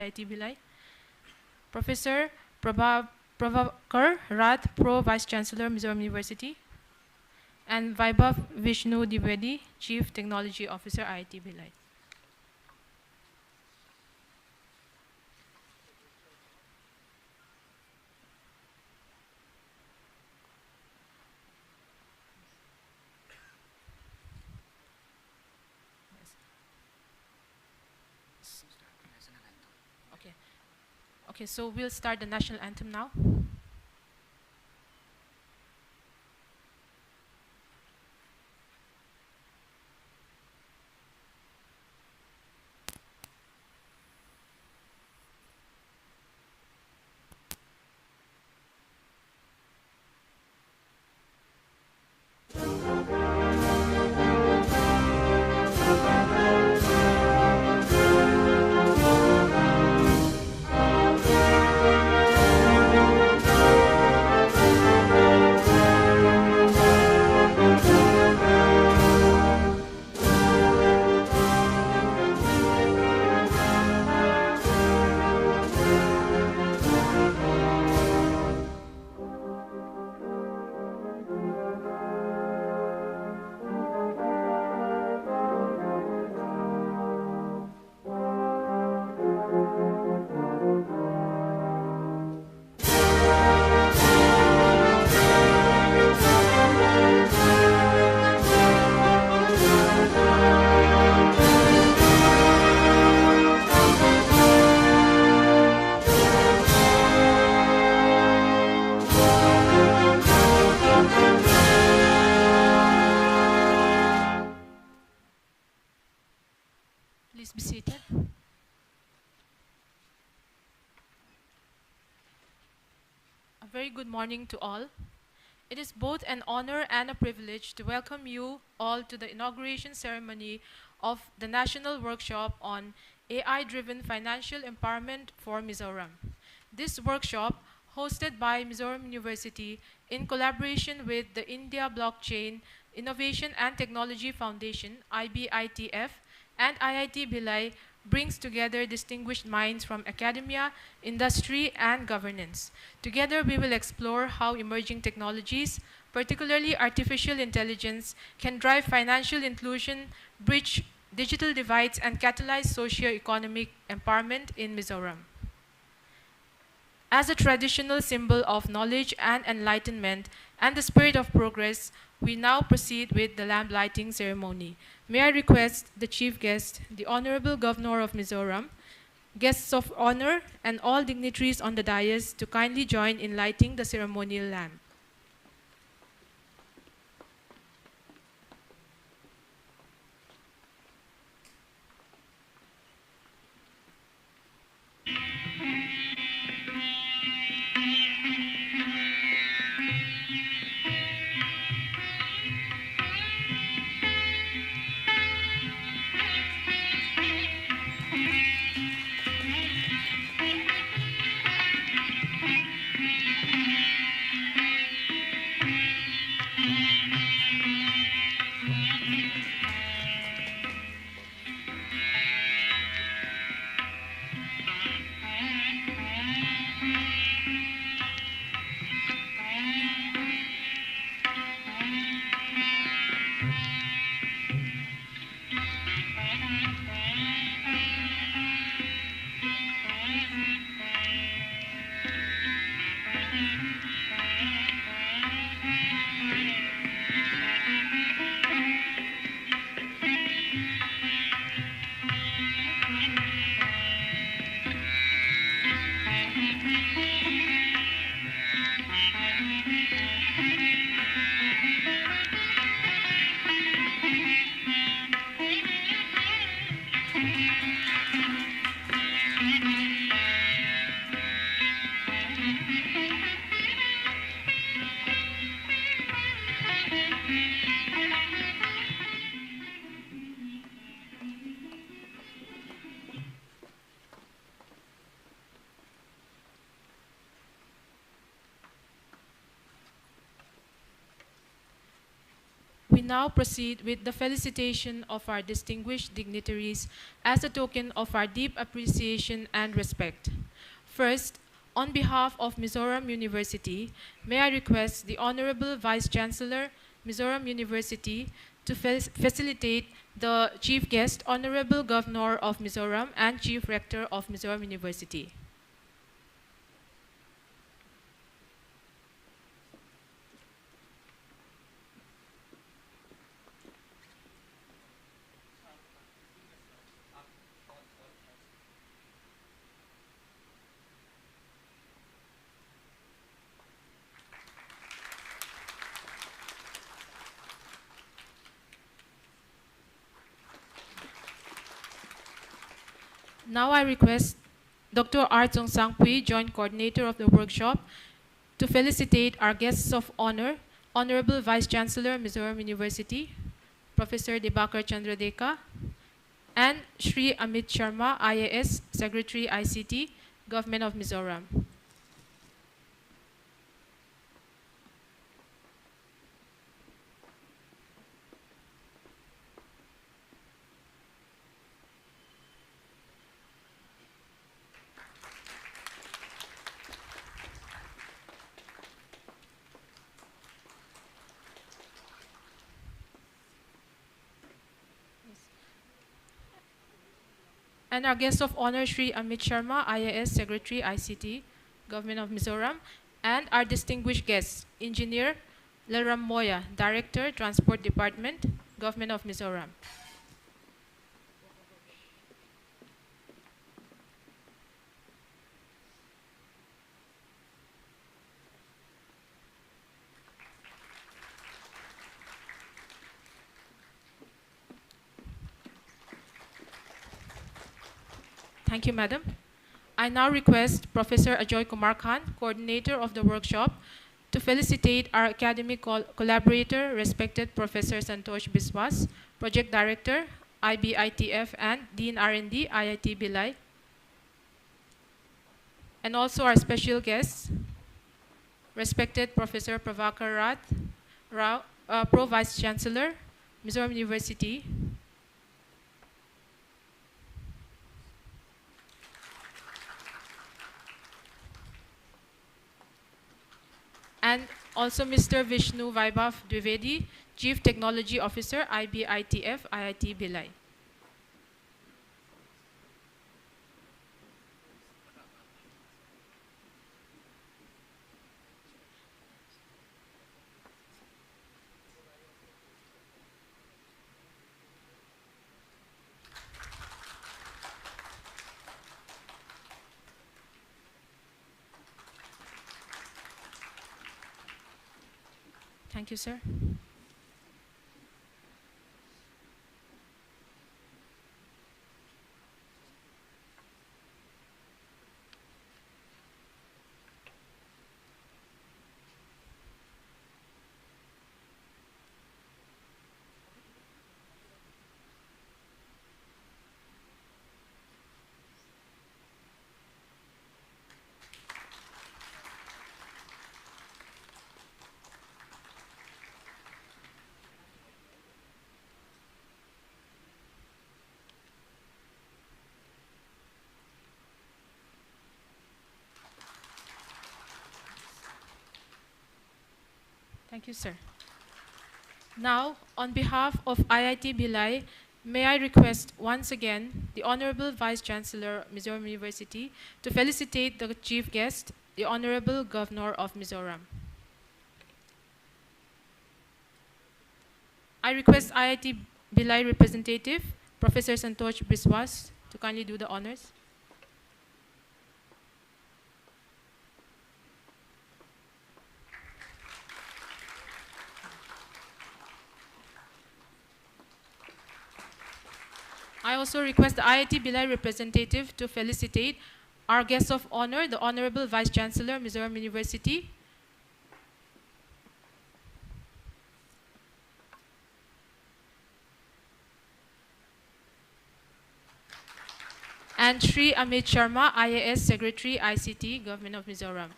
IIT Bhilai, Professor Prabhakar Rath, Pro Vice Chancellor, Mizoram University, and Vaibhav Vishnu Dwivedi, Chief Technology Officer, IIT Bhilai. Okay, so we'll start the national anthem now. Please be seated. A very good morning to all. It is both an honor and a privilege to welcome you all to the inauguration ceremony of the National Workshop on AI-driven Financial Empowerment for Mizoram. This workshop, hosted by Mizoram University in collaboration with the India Blockchain Innovation and Technology Foundation, IBITF, and IIT Bhilai, brings together distinguished minds from academia, industry, and governance. Together, we will explore how emerging technologies, particularly artificial intelligence, can drive financial inclusion, bridge digital divides, and catalyze socio-economic empowerment in Mizoram. As a traditional symbol of knowledge and enlightenment and the spirit of progress, we now proceed with the lamp lighting ceremony. May I request the chief guest, the Honorable Governor of Mizoram, guests of honor, and all dignitaries on the dais to kindly join in lighting the ceremonial lamp. we now proceed with the felicitation of our distinguished dignitaries as a token of our deep appreciation and respect. First, on behalf of Mizoram University, may I request the Honorable Vice Chancellor, Mizoram University, to facilitate the Chief Guest, Honorable Governor of Mizoram and Chief Rector of Mizoram University. Now I request Dr. R. Tsong Sang Pui, Joint Coordinator of the workshop, to felicitate our guests of honor, Honorable Vice Chancellor, Mizoram University, Professor Debakar Chandradeka, and Shri Amit Sharma, IAS, Secretary ICT, Government of Mizoram. And our guest of honor, Shri Amit Sharma, IAS Secretary, ICT, Government of Mizoram, and our distinguished guests, Engineer Laram Moya, Director, Transport Department, Government of Mizoram. Thank you, Madam. I now request Professor Ajoy Kumar Khan, Coordinator of the workshop, to felicitate our academic collaborator, respected Professor Santosh Biswas, Project Director, IBITF, and Dean R&D, IIT Bhilai, and also our special guests, respected Professor Pravakar Rao, Pro Vice Chancellor, Mizoram University, and also Mr. Vishnu Vaibhav Dwivedi, Chief Technology Officer, IBITF, IIT Bhilai. Thank you, sir. Thank you, sir. Now, on behalf of IIT Bhilai, may I request once again the Honorable Vice Chancellor, Mizoram University, to felicitate the Chief Guest, the Honorable Governor of Mizoram. I request IIT Bhilai representative, Professor Santosh Biswas, to kindly do the honors. I also request the IIT Bhilai representative to felicitate our guest of honor, the Honorable Vice Chancellor, Mizoram University, and Shri Amit Sharma, IAS Secretary, ICT, Government of Mizoram.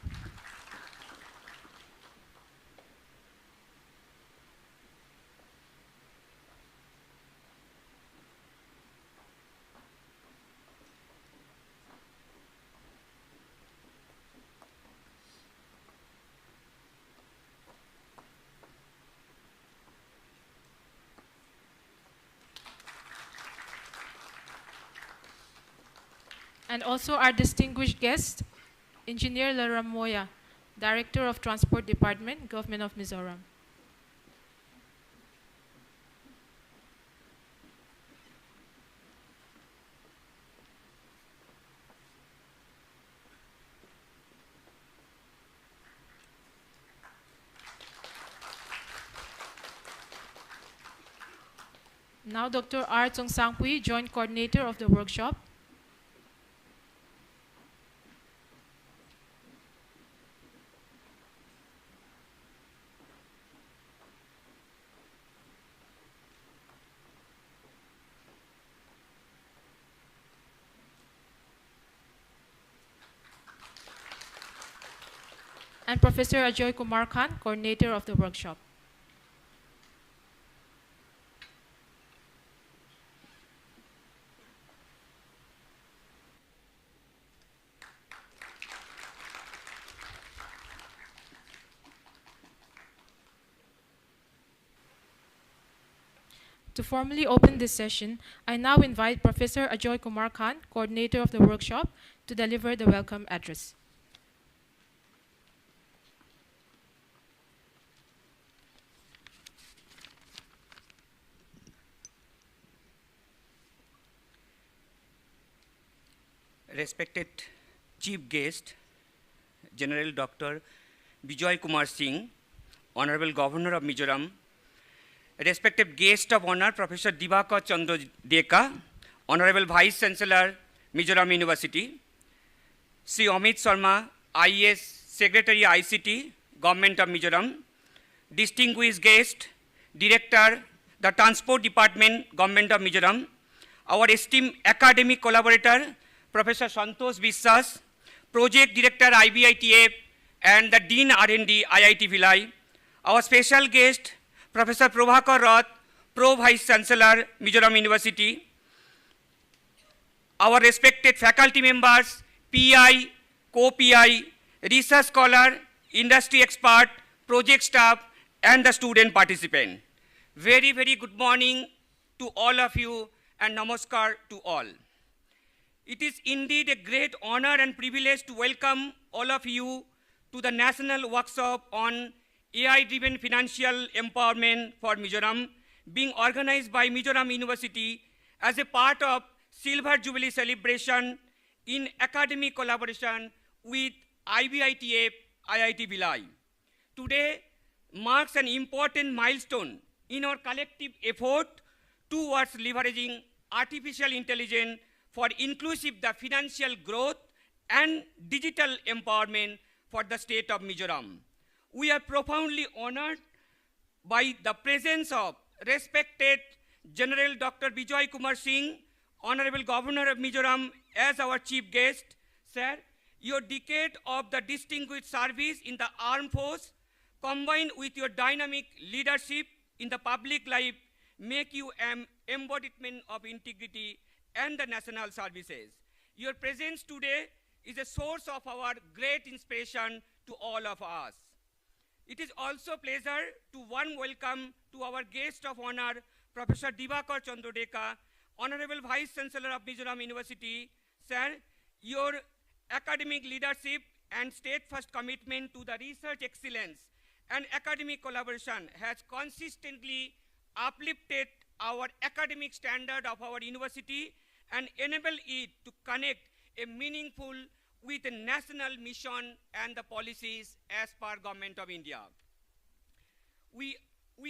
And also our distinguished guest, Engineer Laramoya, Director of Transport Department, Government of Mizoram. Now Dr. R. Tsong Sangpui, Joint Coordinator of the workshop. And Professor Ajoy Kumar Khan, Coordinator of the workshop. To formally open this session, I now invite Professor Ajoy Kumar Khan, Coordinator of the workshop, to deliver the welcome address. Respected Chief Guest, General Dr. Bijoy Kumar Singh, Honorable Governor of Mizoram, respected Guest of Honor, Professor Dibakar Chandra Deka, Honorable Vice Chancellor, Mizoram University, Sri Amit Sharma, IAS Secretary ICT, Government of Mizoram, distinguished guest, Director, the Transport Department, Government of Mizoram, our esteemed academic collaborator, Professor Santosh Vishwas, Project Director IBITF, and the Dean R&D IIT Bhilai, our special guest, Professor Prabhakar Rath, Pro Vice Chancellor, Mizoram University, our respected faculty members, PI, co-PI, research scholar, industry expert, project staff, and the student participant. Very, very good morning to all of you and namaskar to all. It is indeed a great honor and privilege to welcome all of you to the National Workshop on AI-driven financial empowerment for Mizoram, being organized by Mizoram University as a part of Silver Jubilee celebration in academic collaboration with IBITF IIT Bhilai. Today marks an important milestone in our collective effort towards leveraging artificial intelligence for inclusive the financial growth and digital empowerment for the state of Mizoram. We are profoundly honored by the presence of respected General Dr. Bijoy Kumar Singh, Honorable Governor of Mizoram, as our chief guest. Sir, your decade of the distinguished service in the armed force, combined with your dynamic leadership in the public life, make you an embodiment of integrity and the national services. Your presence today is a source of our great inspiration to all of us. It is also a pleasure to warm welcome to our guest of honor, Professor Dibakar Chandra Deka, Honorable Vice Chancellor of Mizoram University. Sir, your academic leadership and steadfast commitment to the research excellence and academic collaboration has consistently uplifted our academic standard of our university and enabled it to connect a meaningful with a national mission and the policies as per Government of India. We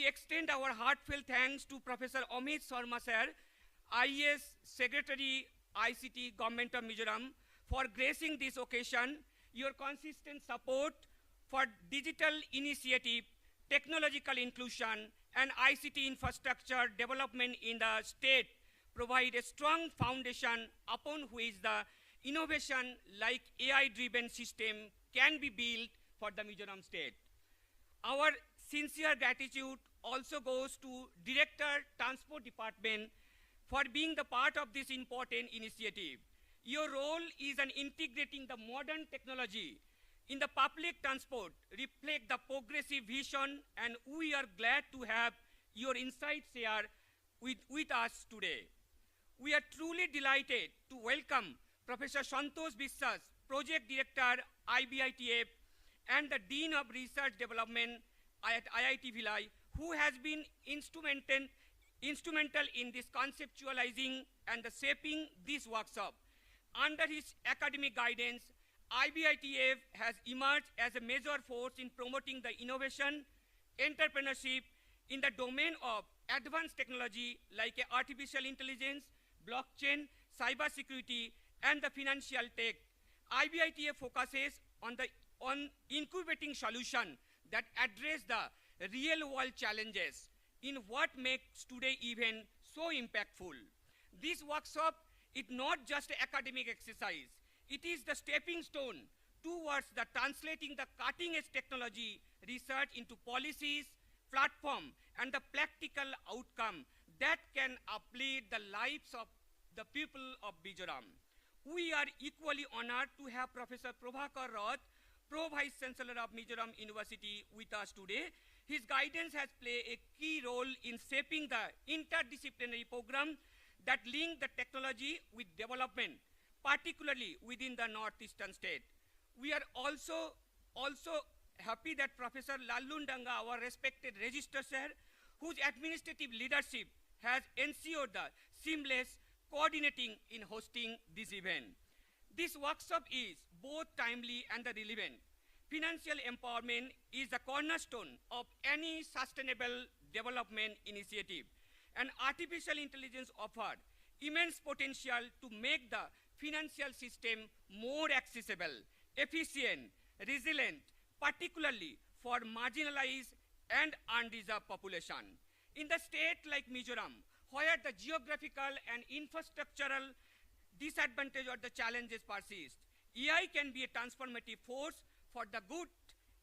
extend our heartfelt thanks to Professor Amit Sharma sir, IAS Secretary ICT Government of Mizoram, for gracing this occasion. Your consistent support for digital initiative, technological inclusion, and ICT infrastructure development in the state provide a strong foundation upon which the innovation like AI-driven system can be built for the Mizoram state. Our sincere gratitude also goes to Director Transport Department for being the part of this important initiative. Your role is in integrating the modern technology in the public transport, reflect the progressive vision, and we are glad to have your insights here with us today. We are truly delighted to welcome Professor Santosh Biswas, Project Director, IBITF, and the Dean of Research Development at IIT Bhilai, who has been instrumental in this conceptualizing and the shaping this workshop. Under his academic guidance, IBITF has emerged as a major force in promoting the innovation, entrepreneurship in the domain of advanced technology like artificial intelligence, blockchain, cybersecurity, and the financial tech. IBITF focuses on incubating solutions that address the real-world challenges in what makes today event so impactful. This workshop is not just an academic exercise. It is the stepping stone towards the translating the cutting-edge technology research into policies, platform, and the practical outcome that can uplift the lives of the people of Mizoram. We are equally honored to have Professor Prabhakar Rath, Pro Vice Chancellor of Mizoram University, with us today. His guidance has played a key role in shaping the interdisciplinary program that link the technology with development, particularly within the northeastern state. We are also happy that Professor Lallundanga, our respected registrar, whose administrative leadership has ensured the seamless coordinating in hosting this event. This workshop is both timely and relevant. Financial empowerment is the cornerstone of any sustainable development initiative, and artificial intelligence offers immense potential to make the financial system more accessible, efficient, resilient, particularly for marginalized and undeserved population. In the state like Mizoram, where the geographical and infrastructural disadvantage or the challenges persist, AI can be a transformative force for the good,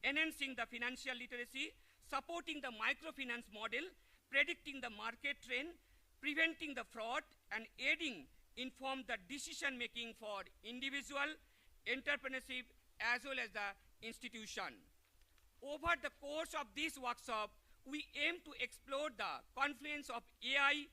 enhancing the financial literacy, supporting the microfinance model, predicting the market trend, preventing the fraud, and aiding inform the decision making for individual, entrepreneurship, as well as the institution. Over the course of this workshop, we aim to explore the confluence of AI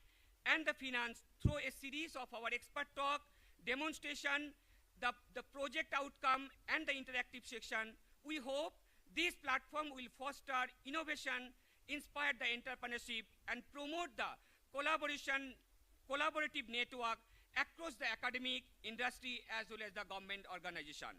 and the finance through a series of our expert talk, demonstration, the project outcome, and the interactive section. We hope this platform will foster innovation, inspire the entrepreneurship, and promote the collaborative network across the academic, industry, as well as the government organization.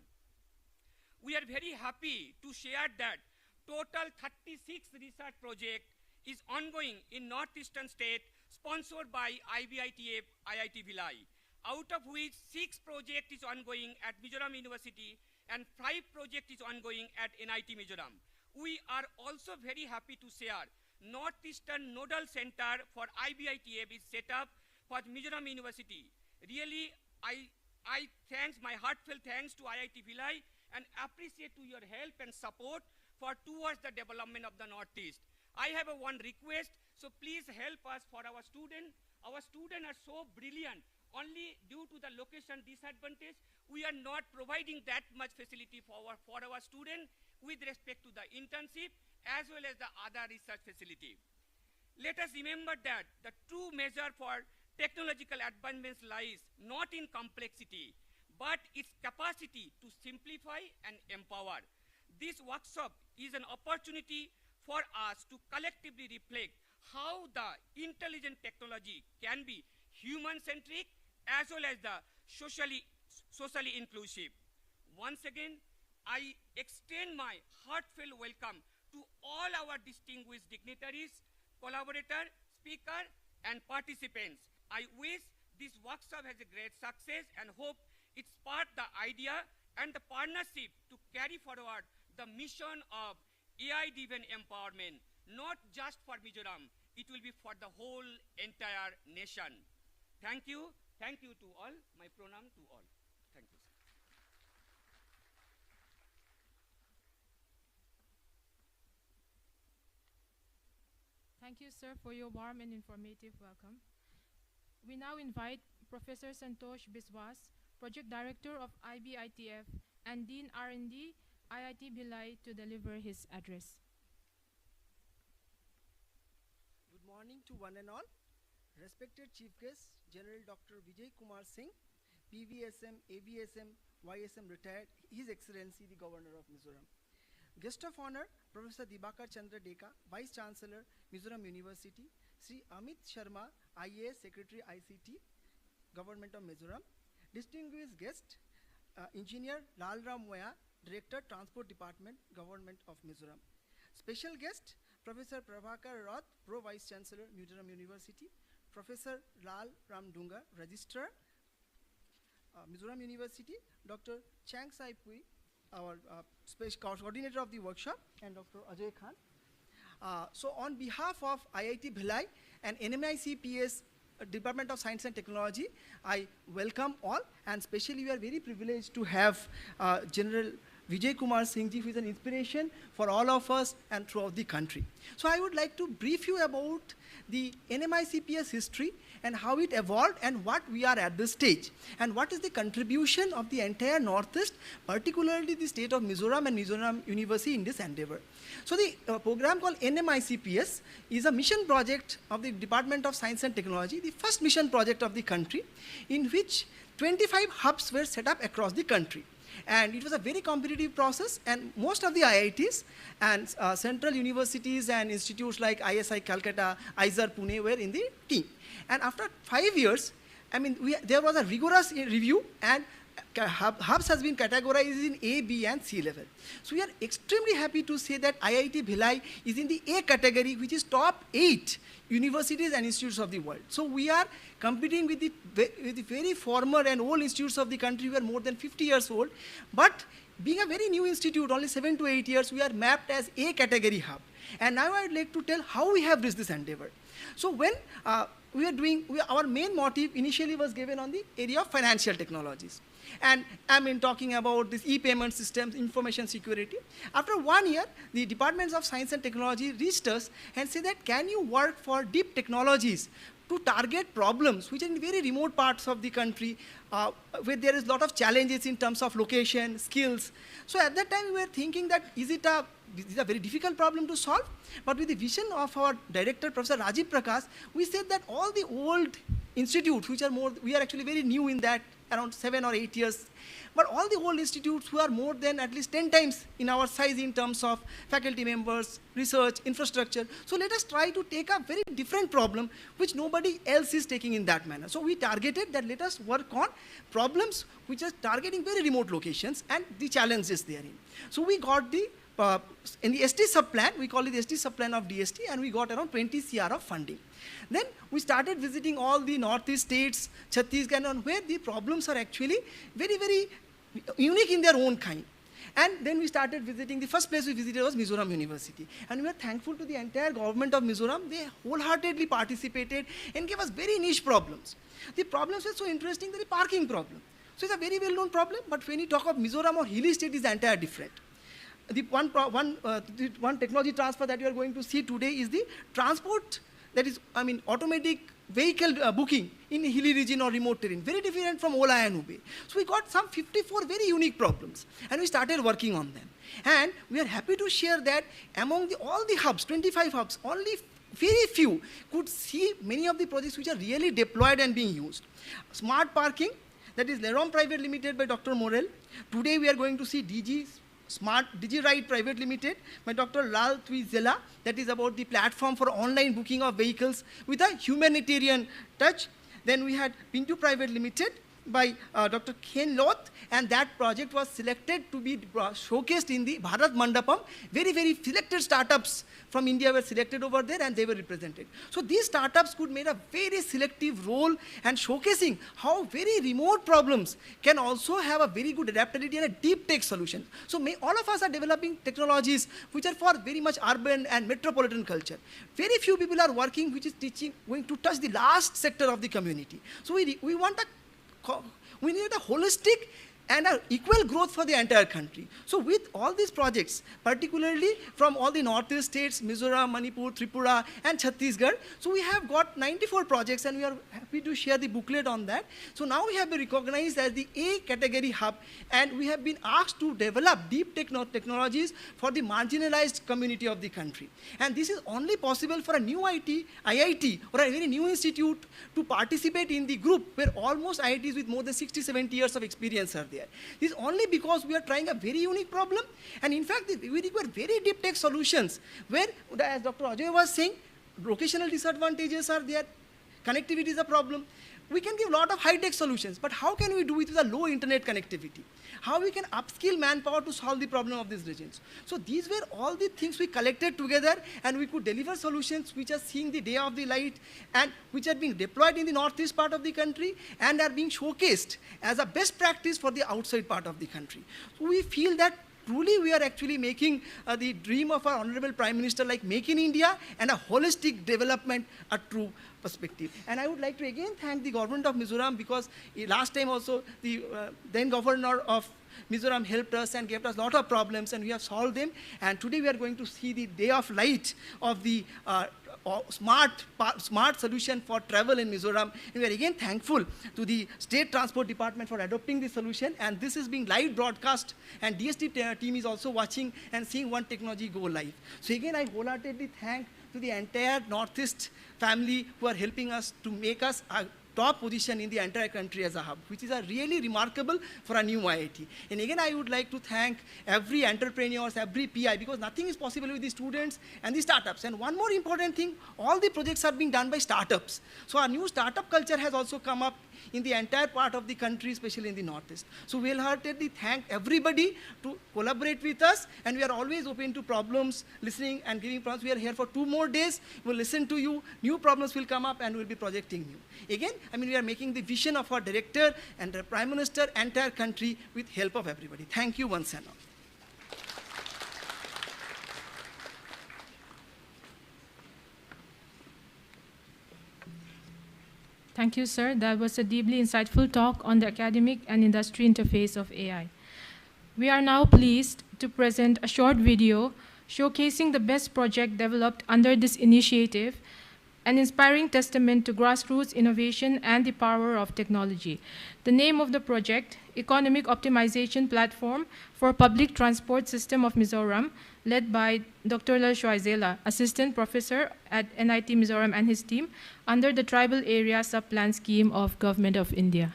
We are very happy to share that total 36 research projects is ongoing in northeastern state sponsored by IBITF IIT Bhilai, out of which 6 projects is ongoing at Mizoram University and 5 projects is ongoing at NIT Mizoram. We are also very happy to share Northeastern Nodal Center for IBITF is set up for Mizoram University. Really, I thanks, my heartfelt thanks to IIT Bhilai and appreciate to your help and support for towards the development of the Northeast. I have one request, so please help us for our students. Our students are so brilliant. Only due to the location disadvantage, we are not providing that much facility for our students with respect to the internship as well as the other research facility. Let us remember that the true measure for technological advancements lies not in complexity, but its capacity to simplify and empower. This workshop is an opportunity for us to collectively reflect how the intelligent technology can be human-centric as well as the socially inclusive. Once again, I extend my heartfelt welcome to all our distinguished dignitaries, collaborators, speakers, and participants. I wish this workshop has a great success and hope it sparked the idea and the partnership to carry forward the mission of AI-driven empowerment, not just for Mizoram, it will be for the whole entire nation. Thank you to all, my pronoun to all. Thank you, sir. Thank you, sir, for your warm and informative welcome. We now invite Professor Santosh Biswas, Project Director of IBITF and Dean R&D, IIT Bhilai, to deliver his address. Good morning to one and all. Respected Chief Guest, General Dr. Vijay Kumar Singh, PVSM, AVSM, YSM retired, His Excellency the Governor of Mizoram. Guest of honor, Professor Dibakar Chandra Deka, Vice Chancellor, Mizoram University, Sri Amit Sharma, IAS Secretary ICT, Government of Mizoram. Distinguished guest, Engineer Lalram Moya, Director Transport Department, Government of Mizoram. Special guest, Professor Prabhakar Roth, Pro Vice Chancellor, Mizoram University, Professor Lal Ram Dunga, Registrar, Mizoram University, Dr. Chang Sai Pui, our coordinator of the workshop, and Dr. Ajay Khan. So on behalf of IIT Bhilai and NMICPS Department of Science and Technology, I welcome all, and especially we are very privileged to have General Vijay Kumar Singh ji, who is an inspiration for all of us and throughout the country. So I would like to brief you about the NMICPS history and how it evolved and what we are at this stage, and what is the contribution of the entire Northeast, particularly the state of Mizoram and Mizoram University in this endeavor. So the program called NMICPS is a mission project of the Department of Science and Technology, the first mission project of the country, in which 25 hubs were set up across the country. And it was a very competitive process, and most of the IITs and central universities and institutes like ISI Calcutta, ISAR Pune were in the team. And after 5 years, I mean, there was a rigorous review, and hubs has been categorized in A, B, and C level. So we are extremely happy to say that IIT Bhilai is in the A category, which is top 8 universities and institutes of the world. So we are competing with the very former and old institutes of the country who are more than 50 years old. But being a very new institute, only 7 to 8 years, we are mapped as A category hub. And now I would like to tell how we have reached this endeavor. So when we are doing, our main motive initially was given on the area of financial technologies. And I mean talking about this e-payment systems, information security. After 1 year, the Departments of Science and Technology reached us and said that, can you work for deep technologies to target problems which are in very remote parts of the country, where there is a lot of challenges in terms of location, skills. So at that time we were thinking that is it a very difficult problem to solve? But with the vision of our director, Professor Rajiv Prakash, we said that all the old institutes, which are more, we are actually very new in that, around 7 or 8 years, but all the old institutes who are more than at least 10 times in our size in terms of faculty members, research, infrastructure. So let us try to take a very different problem which nobody else is taking in that manner. So we targeted that let us work on problems which are targeting very remote locations and the challenges therein. So we got the in the ST sub-plan, we call it the ST sub-plan of DST, and we got around 20 CR of funding. Then we started visiting all the Northeast states, Chhattisgarh, where the problems are actually very, very unique in their own kind. And then we started visiting, the first place we visited was Mizoram University. And we are thankful to the entire government of Mizoram. They wholeheartedly participated and gave us very niche problems. The problems were so interesting, the parking problem. So it's a very well-known problem, but when you talk of Mizoram or hilly state, is entire different. The one technology transfer that you are going to see today is the transport, that is, I mean, automatic vehicle booking in hilly region or remote terrain, very different from Ola and Uber. So we got some 54 very unique problems, and we started working on them. And we are happy to share that among all the hubs, 25 hubs, only very few could see many of the projects which are really deployed and being used. Smart parking, that is Lerom Private Limited by Dr. Morel. Today we are going to see Digi Ride Private Limited by Dr. Lal Twizela, that is about the platform for online booking of vehicles with a humanitarian touch. Then we had Pintu Private Limited by Dr. Ken Loth, and that project was selected to be showcased in the Bharat Mandapam. Very, very selected startups from India were selected over there, and they were represented. So these startups could make a very selective role and showcasing how very remote problems can also have a very good adaptability and a deep tech solution. So all of us are developing technologies which are for very much urban and metropolitan culture. Very few people are working which is going to touch the last sector of the community. So we need a holistic and equal growth for the entire country. So with all these projects, particularly from all the northeast states, Mizoram, Manipur, Tripura, and Chhattisgarh, so we have got 94 projects, and we are happy to share the booklet on that. So now we have been recognized as the A category hub, and we have been asked to develop deep technologies for the marginalized community of the country. And this is only possible for a new IIT, or a very new institute to participate in the group where almost IITs with more than 60, 70 years of experience are there. This is only because we are trying a very unique problem, and in fact, we require very deep tech solutions where, as Dr. Ajay was saying, locational disadvantages are there, connectivity is a problem. We can give a lot of high-tech solutions, but how can we do it with a low internet connectivity? How we can upskill manpower to solve the problem of these regions? So these were all the things we collected together, and we could deliver solutions which are seeing the day of the light, and which are being deployed in the northeast part of the country, and are being showcased as a best practice for the outside part of the country. So we feel that truly we are actually making the dream of our Honorable Prime Minister, like Make in India and a holistic development, a true perspective. And I would like to again thank the government of Mizoram, because last time also the then governor of Mizoram helped us and gave us a lot of problems, and we have solved them. And today we are going to see the day of light of the smart solution for travel in Mizoram. And we are again thankful to the State Transport Department for adopting this solution. And this is being live broadcast, and DST team is also watching and seeing one technology go live. So again, I wholeheartedly thank to the entire Northeast family who are helping us to make us a top position in the entire country as a hub, which is a really remarkable for a new IIT. And again, I would like to thank every entrepreneurs, every PI, because nothing is possible with the students and the startups. And one more important thing, all the projects are being done by startups. So our new startup culture has also come up in the entire part of the country, especially in the Northeast. So we wholeheartedly thank everybody to collaborate with us, and we are always open to problems, listening and giving problems. We are here for 2 more days. We'll listen to you. New problems will come up, and we'll be projecting new. Again, I mean, we are making the vision of our director and the Prime Minister, entire country, with help of everybody. Thank you once and all. Thank you, sir. That was a deeply insightful talk on the academic and industry interface of AI. We are now pleased to present a short video showcasing the best project developed under this initiative, an inspiring testament to grassroots innovation and the power of technology. The name of the project, Economic Optimization Platform for Public Transport System of Mizoram, led by Dr. Lal Shoaizela, Assistant Professor at NIT Mizoram and his team, under the Tribal Area Sub-Plan Scheme of Government of India.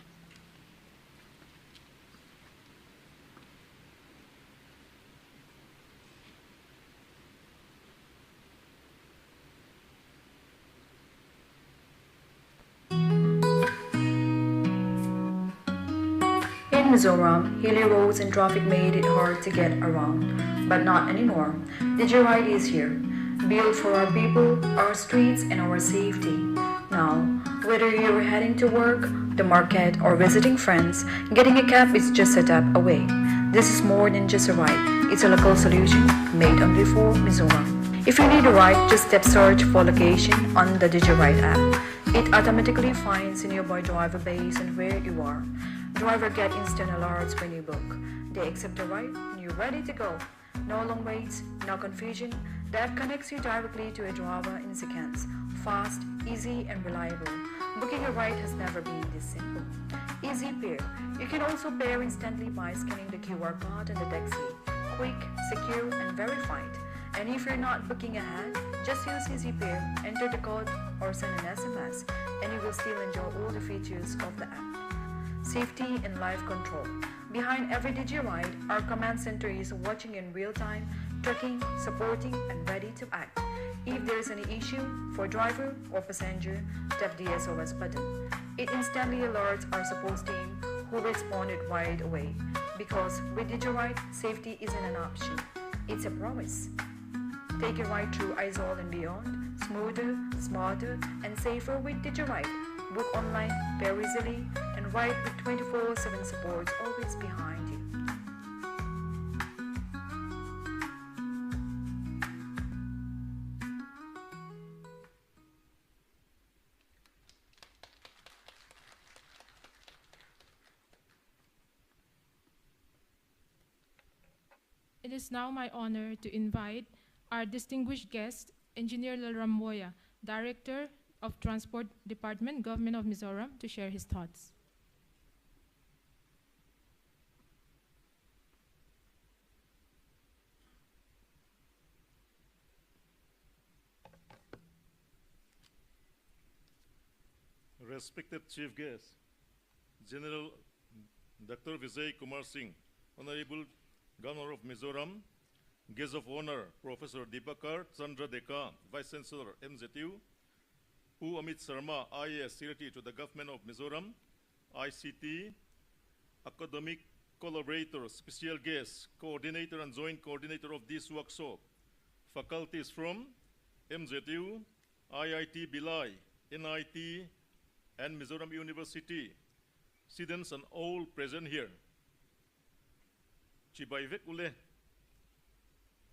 In Mizoram, hilly roads and traffic made it hard to get around, but not anymore. DigiRide is here, built for our people, our streets, and our safety. Now, whether you're heading to work, the market, or visiting friends, getting a cab is just a tap away. This is more than just a ride. It's a local solution made only for Mizoram. If you need a ride, just step search for location on the DigiRide app. It automatically finds a nearby driver based on where you are. Driver get instant alerts when you book. They accept the ride and you're ready to go. No long waits, no confusion. The app connects you directly to a driver in seconds. Fast, easy, and reliable. Booking a ride has never been this simple. Easy Pair. You can also pair instantly by scanning the QR code on the taxi. Quick, secure, and verified. And if you're not booking ahead, just use Easy Pair, enter the code, or send an SMS, and you will still enjoy all the features of the app. Safety and live control. Behind every DigiRide, our command center is watching in real time, tracking, supporting, and ready to act. If there is any issue for driver or passenger, tap the SOS button. It instantly alerts our support team, who responded right away. Because with DigiRide, safety isn't an option, it's a promise. Take a ride through Aizawl and beyond, smoother, smarter, and safer with DigiRide. Book online very easily, and ride with 24/7 support always behind you. It is now my honor to invite our distinguished guest, Engineer Lalramboya, Director of Transport Department, Government of Mizoram, to share his thoughts. Respected Chief Guest, General Dr. Vijay Kumar Singh, Honorable Governor of Mizoram, Guest of Honor, Professor Dibakar Chandra Deka, Vice Chancellor MZU, U Amit Sharma, IAS Secretary to the Government of Mizoram, ICT, Academic Collaborator, Special Guest, Coordinator and Joint Coordinator of this workshop, faculties from MZU, IIT Bilai, NIT, and Mizoram University, students and all present here. Chibaivek Ule,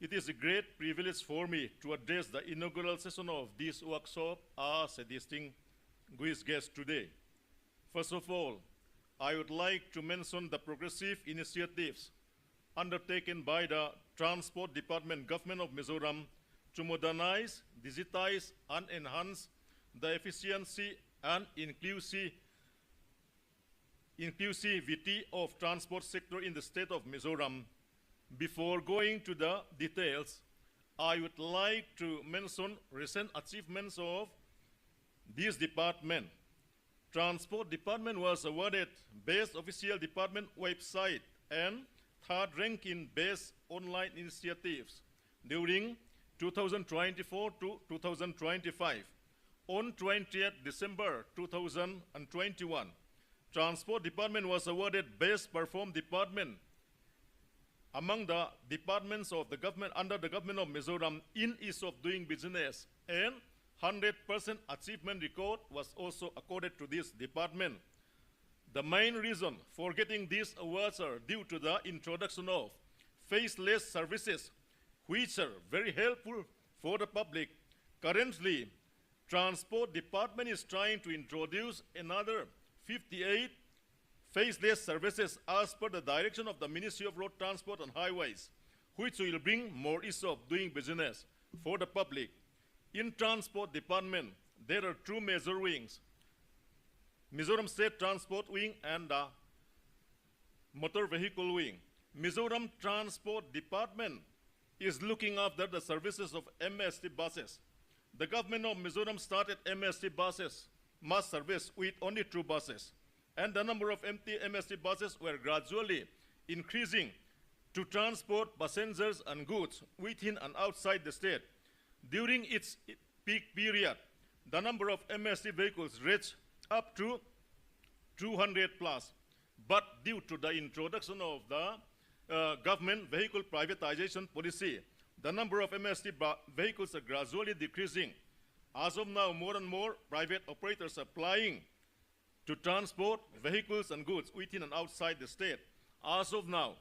it is a great privilege for me to address the inaugural session of this workshop as a distinguished guest today. First of all, I would like to mention the progressive initiatives undertaken by the Transport Department, Government of Mizoram to modernize, digitize, and enhance the efficiency and inclusivity of transport sector in the state of Mizoram. Before going to the details, I would like to mention recent achievements of this department. Transport Department was awarded Best Official Department Website and third rank in Best Online Initiatives during 2024 to 2025. On 20th December 2021, Transport Department was awarded Best Perform Department among the departments of the government under the Government of Mizoram in ease of doing business, and 100% achievement record was also accorded to this department. The main reason for getting these awards are due to the introduction of faceless services, which are very helpful for the public. Currently, Transport Department is trying to introduce another 58 faceless services as per the direction of the Ministry of Road Transport and Highways, which will bring more ease of doing business for the public. In Transport Department, there are two major wings: Mizoram State Transport Wing and the Motor Vehicle Wing. Mizoram Transport Department is looking after the services of MST buses. The Government of Mizoram started MST buses, mass service, with only 2 buses, and the number of empty MST buses were gradually increasing to transport passengers and goods within and outside the state. During its peak period, the number of MST vehicles reached up to 200 plus, but due to the introduction of the government vehicle privatization policy, the number of MST vehicles are gradually decreasing. As of now, more and more private operators are applying to transport vehicles and goods within and outside the state. As of now,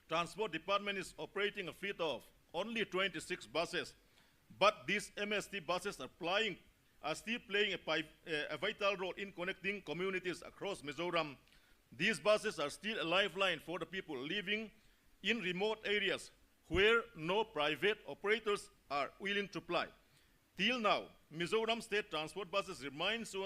Transport Department is operating a fleet of only 26 buses, but these MST buses are still playing a vital role in connecting communities across Mizoram. These buses are still a lifeline for the people living in remote areas where no private operators are willing to ply. Till now, Mizoram State Transport buses remains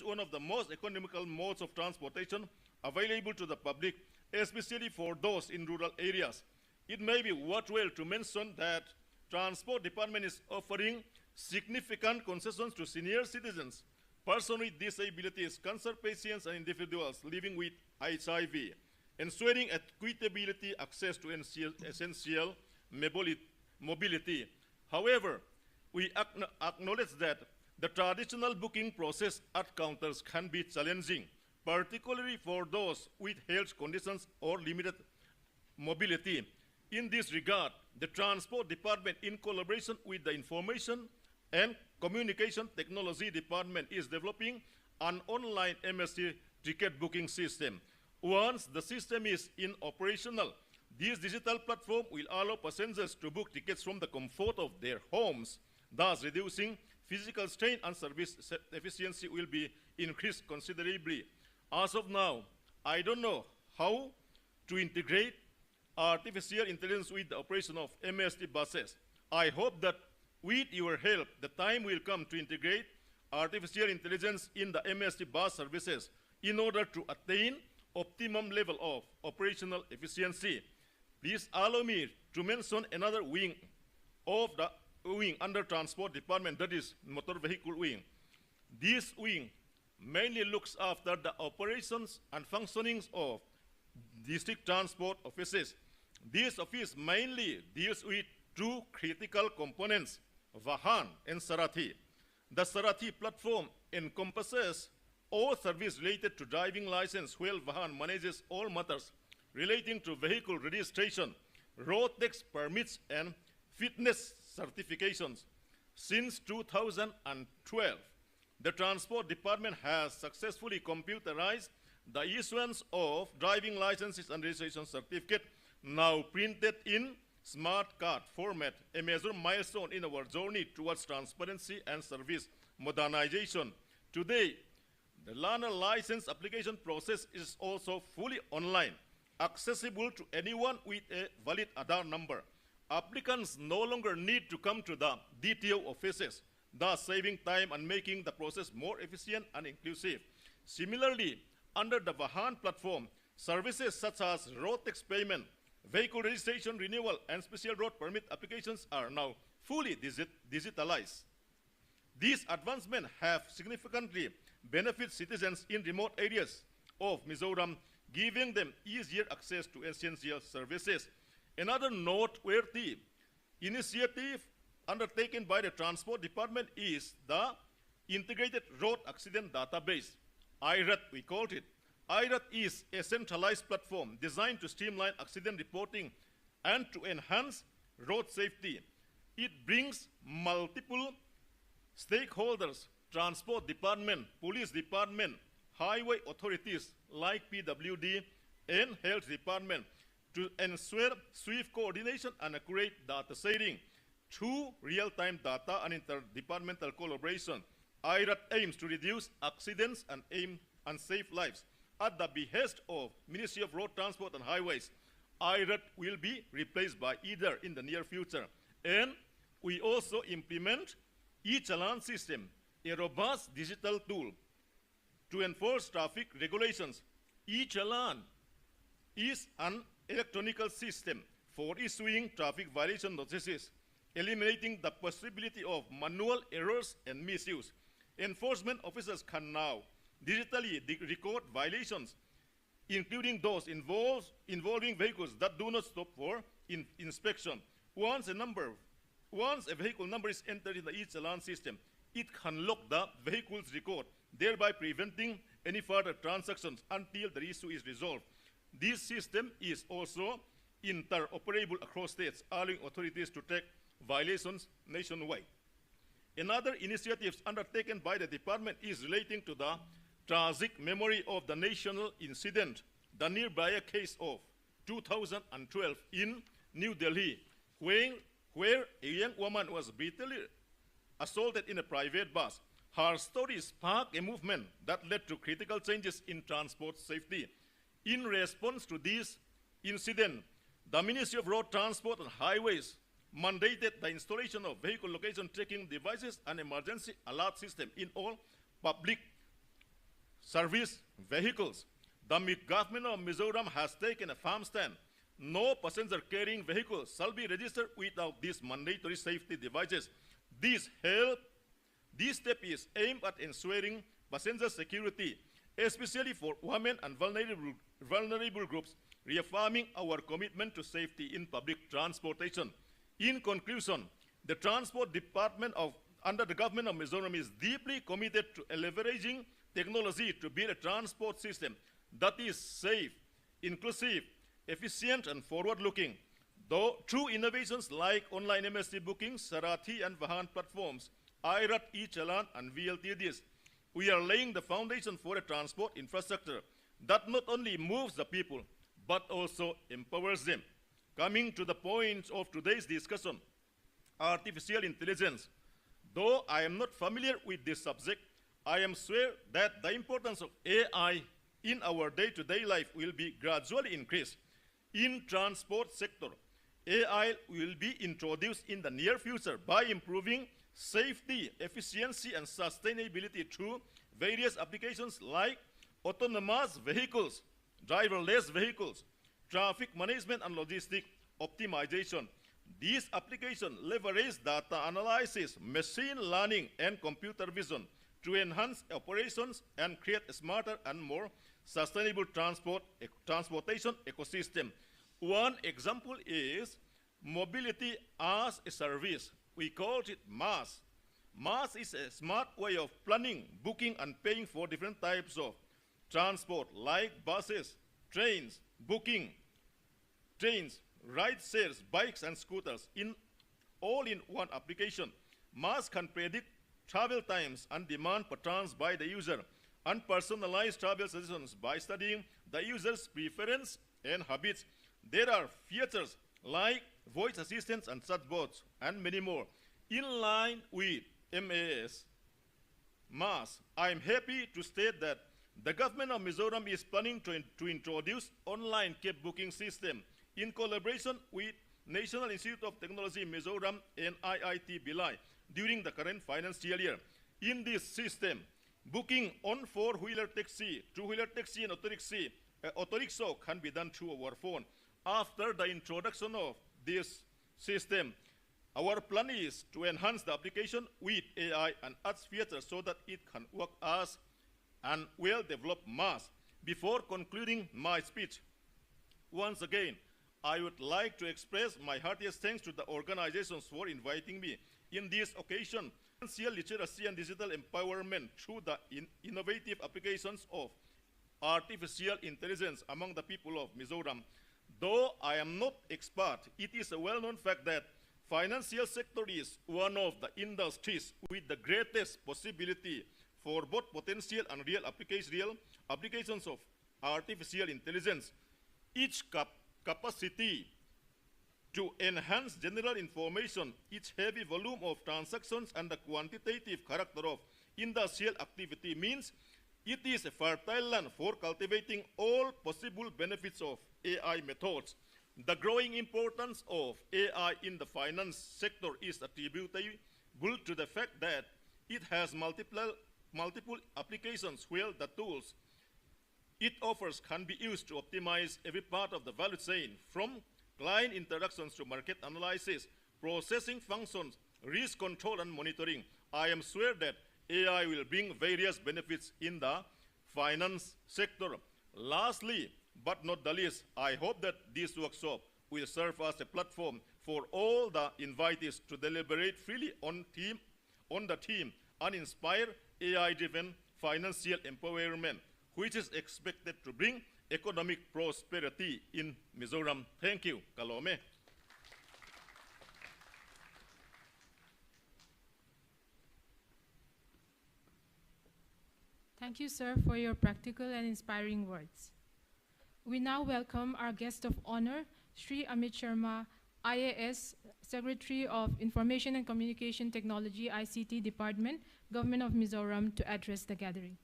one of the most economical modes of transportation available to the public, especially for those in rural areas. It may be worthwhile to mention that Transport Department is offering significant concessions to senior citizens, persons with disabilities, cancer patients, and individuals living with HIV, ensuring equitability access to essential mobility. However, we acknowledge that the traditional booking process at counters can be challenging, particularly for those with health conditions or limited mobility. In this regard, the Transport Department, in collaboration with the Information and Communication Technology Department, is developing an online MST ticket booking system. Once the system is operational, this digital platform will allow passengers to book tickets from the comfort of their homes, thus reducing physical strain, and service efficiency will be increased considerably. As of now, I don't know how to integrate artificial intelligence with the operation of MST buses. I hope that with your help, the time will come to integrate artificial intelligence in the MST bus services in order to attain optimum level of operational efficiency. Please allow me to mention another wing of the wing under Transport Department, that is Motor Vehicle Wing. This wing mainly looks after the operations and functionings of district transport offices. This office mainly deals with two critical components, Vahan and Sarathi. The Sarathi platform encompasses all service related to driving license, while Vahan manages all matters relating to vehicle registration, road tax permits, and fitness certifications. Since 2012, the Transport Department has successfully computerized the issuance of driving licenses and registration certificate, now printed in smart card format, a major milestone in our journey towards transparency and service modernization. Today, the learner license application process is also fully online, accessible to anyone with a valid Aadhaar number. Applicants no longer need to come to the DTO offices, thus saving time and making the process more efficient and inclusive. Similarly, under the Vahan platform, services such as road tax payment, vehicle registration renewal, and special road permit applications are now fully digitalized. These advancements have significantly benefited citizens in remote areas of Mizoram, giving them easier access to essential services. Another noteworthy initiative undertaken by the Transport Department is the Integrated Road Accident Database. IRAT, we called it. IRAT is a centralized platform designed to streamline accident reporting and to enhance road safety. It brings multiple stakeholders, Transport Department, Police Department, highway authorities like PWD and Health Department to ensure swift coordination and accurate data sharing. Through real-time data and interdepartmental collaboration, IRAT aims to reduce accidents and save lives. At the behest of Ministry of Road Transport and Highways, IRAT will be replaced by either in the near future. And we also implement e-challan system, a robust digital tool to enforce traffic regulations. E-challan is an electronic system for issuing traffic violation notices, eliminating the possibility of manual errors and misuse. Enforcement officers can now digitally record violations, including those involving vehicles that do not stop for inspection. Once a vehicle number is entered in the e-challan system, it can lock the vehicle's record, thereby preventing any further transactions until the issue is resolved. This system is also interoperable across states, allowing authorities to track violations nationwide. Another initiative undertaken by the department is relating to the tragic memory of the national incident, the nearby case of 2012 in New Delhi, where a young woman was brutally assaulted in a private bus. Her story sparked a movement that led to critical changes in transport safety. In response to this incident, the Ministry of Road Transport and Highways mandated the installation of vehicle location tracking devices and emergency alert system in all public service vehicles. The government of Mizoram has taken a firm stand. No passenger carrying vehicle shall be registered without these mandatory safety devices. This step is aimed at ensuring passenger security, especially for women and vulnerable groups, reaffirming our commitment to safety in public transportation. In conclusion, the Transport Department under the government of Mizoram is deeply committed to leveraging technology to build a transport system that is safe, inclusive, efficient, and forward-looking. Though through innovations like online MST bookings, Sarathi and Vahan platforms, IRAT, e-challan, and VLTDs, we are laying the foundation for a transport infrastructure that not only moves the people, but also empowers them. Coming to the point of today's discussion, artificial intelligence. Though I am not familiar with this subject, I am sure that the importance of AI in our day-to-day life will be gradually increased. In transport sector, AI will be introduced in the near future by improving safety, efficiency, and sustainability through various applications like autonomous vehicles, driverless vehicles, traffic management and logistic optimization. These applications leverage data analysis, machine learning, and computer vision to enhance operations and create a smarter and more sustainable transportation ecosystem. One example is mobility as a service. We call it MaaS. MaaS is a smart way of planning, booking, and paying for different types of transport like buses, trains, booking, trains, ride shares, bikes, and scooters all in one application. MaaS can predict travel times and demand patterns by the user and personalize travel suggestions by studying the user's preference and habits. There are features like voice assistants and chatbots and many more. In line with MaaS, I am happy to state that the government of Mizoram is planning to introduce online cab booking system in collaboration with National Institute of Technology Mizoram and IIT Bhilai during the current financial year. In this system, booking on four-wheeler taxi, two-wheeler taxi, and auto rickshaw can be done through our phone. After the introduction of this system, our plan is to enhance the application with AI and add features so that it can work as an well-developed MaaS. Before concluding my speech, once again, I would like to express my heartiest thanks to the organizations for inviting me in this occasion. Financial literacy and digital empowerment through the innovative applications of artificial intelligence among the people of Mizoram. Though I am not expert, it is a well-known fact that financial sector is one of the industries with the greatest possibility for both potential and real applications of artificial intelligence. Each capacity to enhance general information, its heavy volume of transactions, and the quantitative character of industrial activity means it is a fertile land for cultivating all possible benefits of AI methods. The growing importance of AI in the finance sector is attributable to the fact that it has multiple applications where the tools it offers can be used to optimize every part of the value chain, from client interactions to market analysis, processing functions, risk control, and monitoring. I am sure that AI will bring various benefits in the finance sector. Lastly, but not the least, I hope that this workshop will serve as a platform for all the invitees to deliberate freely on the theme and inspire AI-driven financial empowerment, which is expected to bring economic prosperity in Mizoram. Thank you. Kalome. Thank you, sir, for your practical and inspiring words. We now welcome our guest of honor, Sri Amit Sharma, IAS, Secretary of Information and Communication Technology, ICT Department, Government of Mizoram, to address the gathering.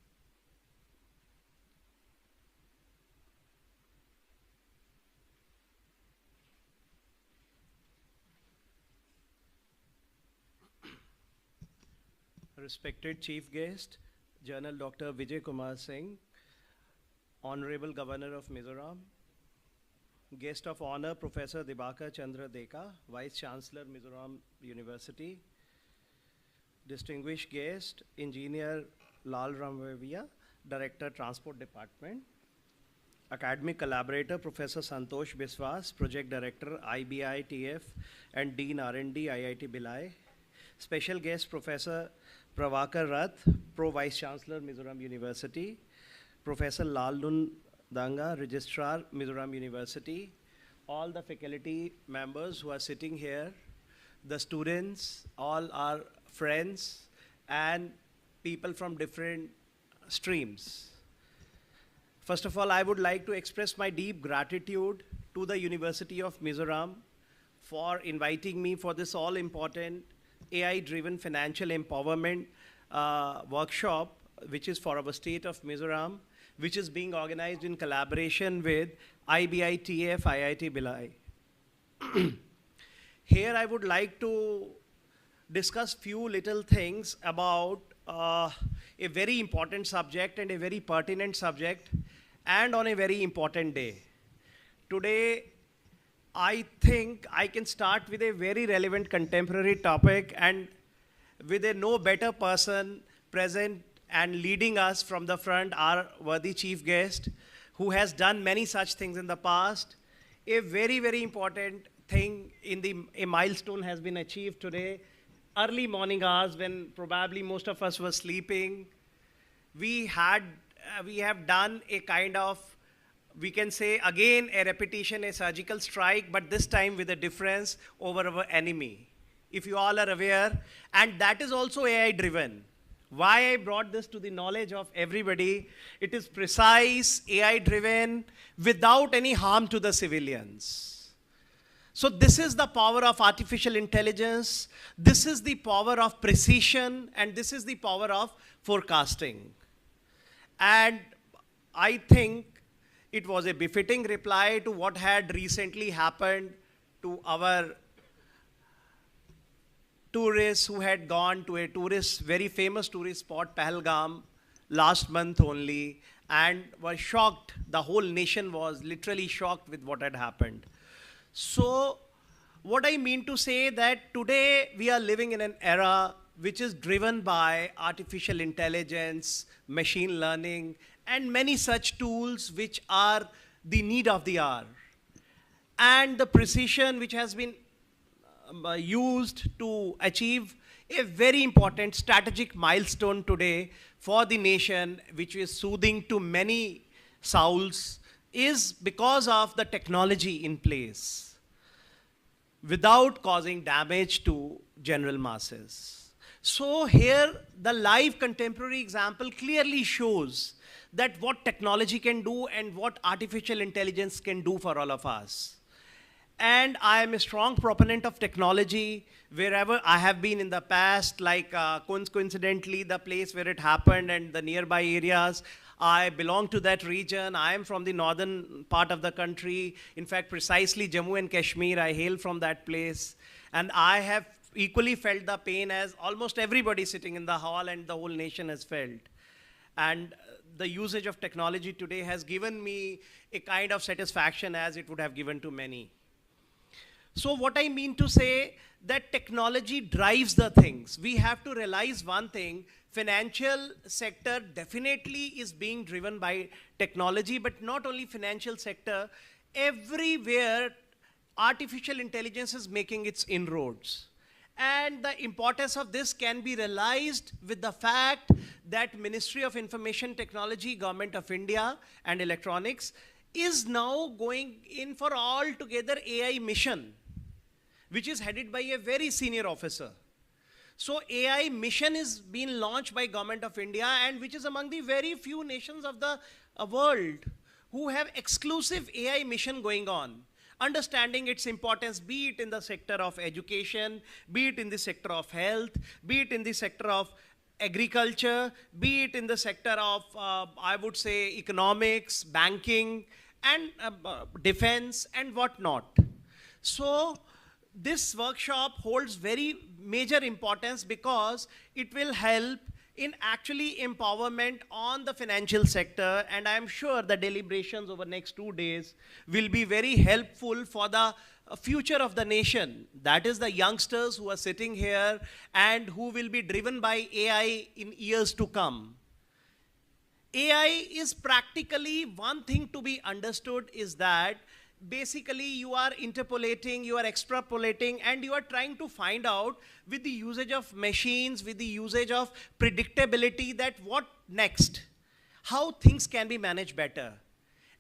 Respected Chief Guest, General Dr. Vijay Kumar Singh, Honorable Governor of Mizoram, Guest of Honor, Professor Dibakar Chandra Deka, Vice Chancellor, Mizoram University, Distinguished Guest, Engineer Lal Ramvavia, Director, Transport Department, Academic Collaborator, Professor Santosh Biswas, Project Director, IBI-TF, and Dean R&D, IIT Bhilai, Special Guest, Professor Pravakar Rath, Pro Vice Chancellor, Mizoram University, Professor Lalun Danga, Registrar, Mizoram University, all the faculty members who are sitting here, the students, all our friends, and people from different streams. First of all, I would like to express my deep gratitude to the University of Mizoram for inviting me for this all-important AI-driven financial empowerment workshop, which is for our state of Mizoram, which is being organized in collaboration with IBITF, IIT Bhilai. Here I would like to discuss few little things about a very important subject and a very pertinent subject, and on a very important day. Today, I think I can start with a very relevant contemporary topic, and with a no better person present and leading us from the front, our worthy chief guest, who has done many such things in the past. A very, very important thing a milestone has been achieved today. Early morning hours, when probably most of us were sleeping, we have done a kind of, we can say again, a repetition, a surgical strike, but this time with a difference over our enemy, if you all are aware. And that is also AI driven. Why I brought this to the knowledge of everybody, it is precise, AI driven, without any harm to the civilians. So this is the power of artificial intelligence, this is the power of precision, and this is the power of forecasting. And I think it was a befitting reply to what had recently happened to our tourists who had gone to a very famous tourist spot, Pahalgam, last month only, and were shocked. The whole nation was literally shocked with what had happened. So what I mean to say that today we are living in an era which is driven by artificial intelligence, machine learning, and many such tools which are the need of the hour. And the precision which has been used to achieve a very important strategic milestone today for the nation, which is soothing to many souls, is because of the technology in place, without causing damage to general masses. So here, the live contemporary example clearly shows that what technology can do and what artificial intelligence can do for all of us. And I am a strong proponent of technology wherever I have been in the past, like coincidentally the place where it happened and the nearby areas. I belong to that region. I am from the northern part of the country. In fact, precisely Jammu and Kashmir, I hail from that place. And I have equally felt the pain as almost everybody sitting in the hall and the whole nation has felt. And the usage of technology today has given me a kind of satisfaction as it would have given to many. So what I mean to say, that technology drives the things. We have to realize one thing, financial sector definitely is being driven by technology, but not only financial sector, everywhere artificial intelligence is making its inroads. And the importance of this can be realized with the fact that Ministry of Information Technology, Government of India and Electronics is now going in for altogether AI mission, which is headed by a very senior officer. So AI mission is being launched by Government of India, and which is among the very few nations of the world who have exclusive AI mission going on, understanding its importance, be it in the sector of education, be it in the sector of health, be it in the sector of agriculture, be it in the sector of, I would say, economics, banking, and defense, and whatnot. So this workshop holds very major importance because it will help in actually empowerment on the financial sector, and I am sure the deliberations over next 2 days will be very helpful for the future of the nation. That is the youngsters who are sitting here and who will be driven by AI in years to come. AI is practically, one thing to be understood is that basically you are interpolating, you are extrapolating, and you are trying to find out with the usage of machines, with the usage of predictability, that what next, how things can be managed better.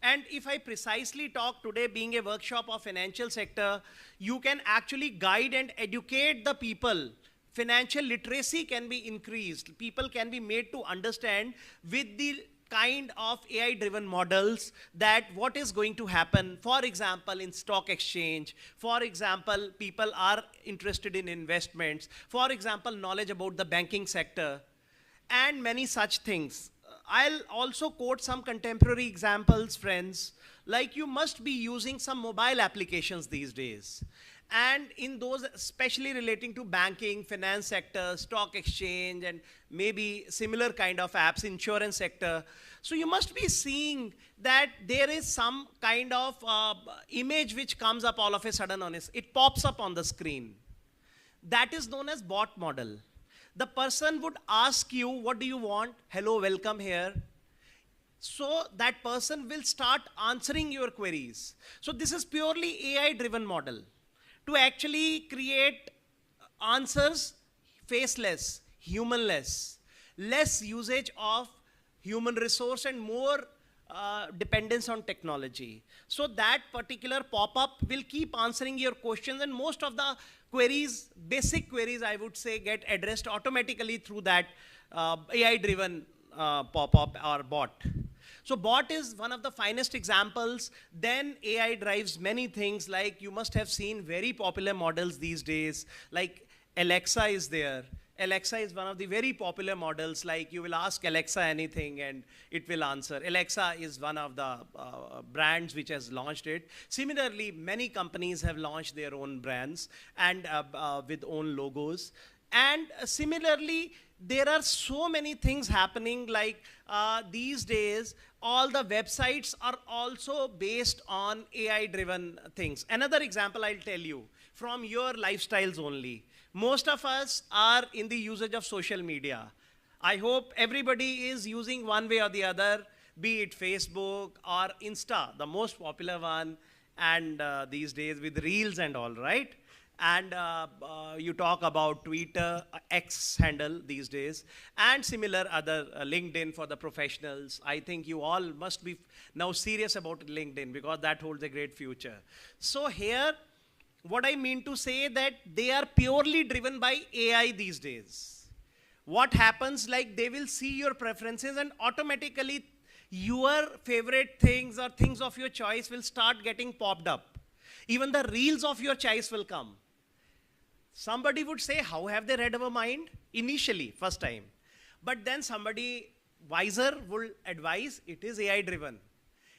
And if I precisely talk today being a workshop of financial sector, you can actually guide and educate the people. Financial literacy can be increased. People can be made to understand with the kind of AI-driven models that what is going to happen. For example, in stock exchange. For example, people are interested in investments. For example, knowledge about the banking sector, and many such things. I'll also quote some contemporary examples, friends, like you must be using some mobile applications these days. And in those, especially relating to banking, finance sector, stock exchange, and maybe similar kind of apps, insurance sector. So you must be seeing that there is some kind of image which comes up all of a sudden on it. It pops up on the screen. That is known as bot model. The person would ask you, what do you want? Hello, welcome here. So that person will start answering your queries. So this is purely AI driven model to actually create answers faceless, humanless, less usage of human resource and more dependence on technology. So that particular pop-up will keep answering your questions, and most of the queries, basic queries I would say, get addressed automatically through that AI-driven pop-up or bot. So bot is one of the finest examples. Then AI drives many things, like you must have seen very popular models these days, like Alexa is there. Alexa is one of the very popular models, like you will ask Alexa anything and it will answer. Alexa is one of the brands which has launched it. Similarly, many companies have launched their own brands and with own logos. And similarly, there are so many things happening, like these days, all the websites are also based on AI-driven things. Another example I'll tell you, from your lifestyles only. Most of us are in the usage of social media. I hope everybody is using one way or the other, be it Facebook or Insta, the most popular one, and these days with Reels and all, right? And you talk about Twitter, X handle these days, and similar other LinkedIn for the professionals. I think you all must be now serious about LinkedIn because that holds a great future. So here, what I mean to say that they are purely driven by AI these days. What happens, like they will see your preferences and automatically your favorite things or things of your choice will start getting popped up. Even the reels of your choice will come. Somebody would say, how have they read our mind? Initially, first time. But then somebody wiser will advise, it is AI driven.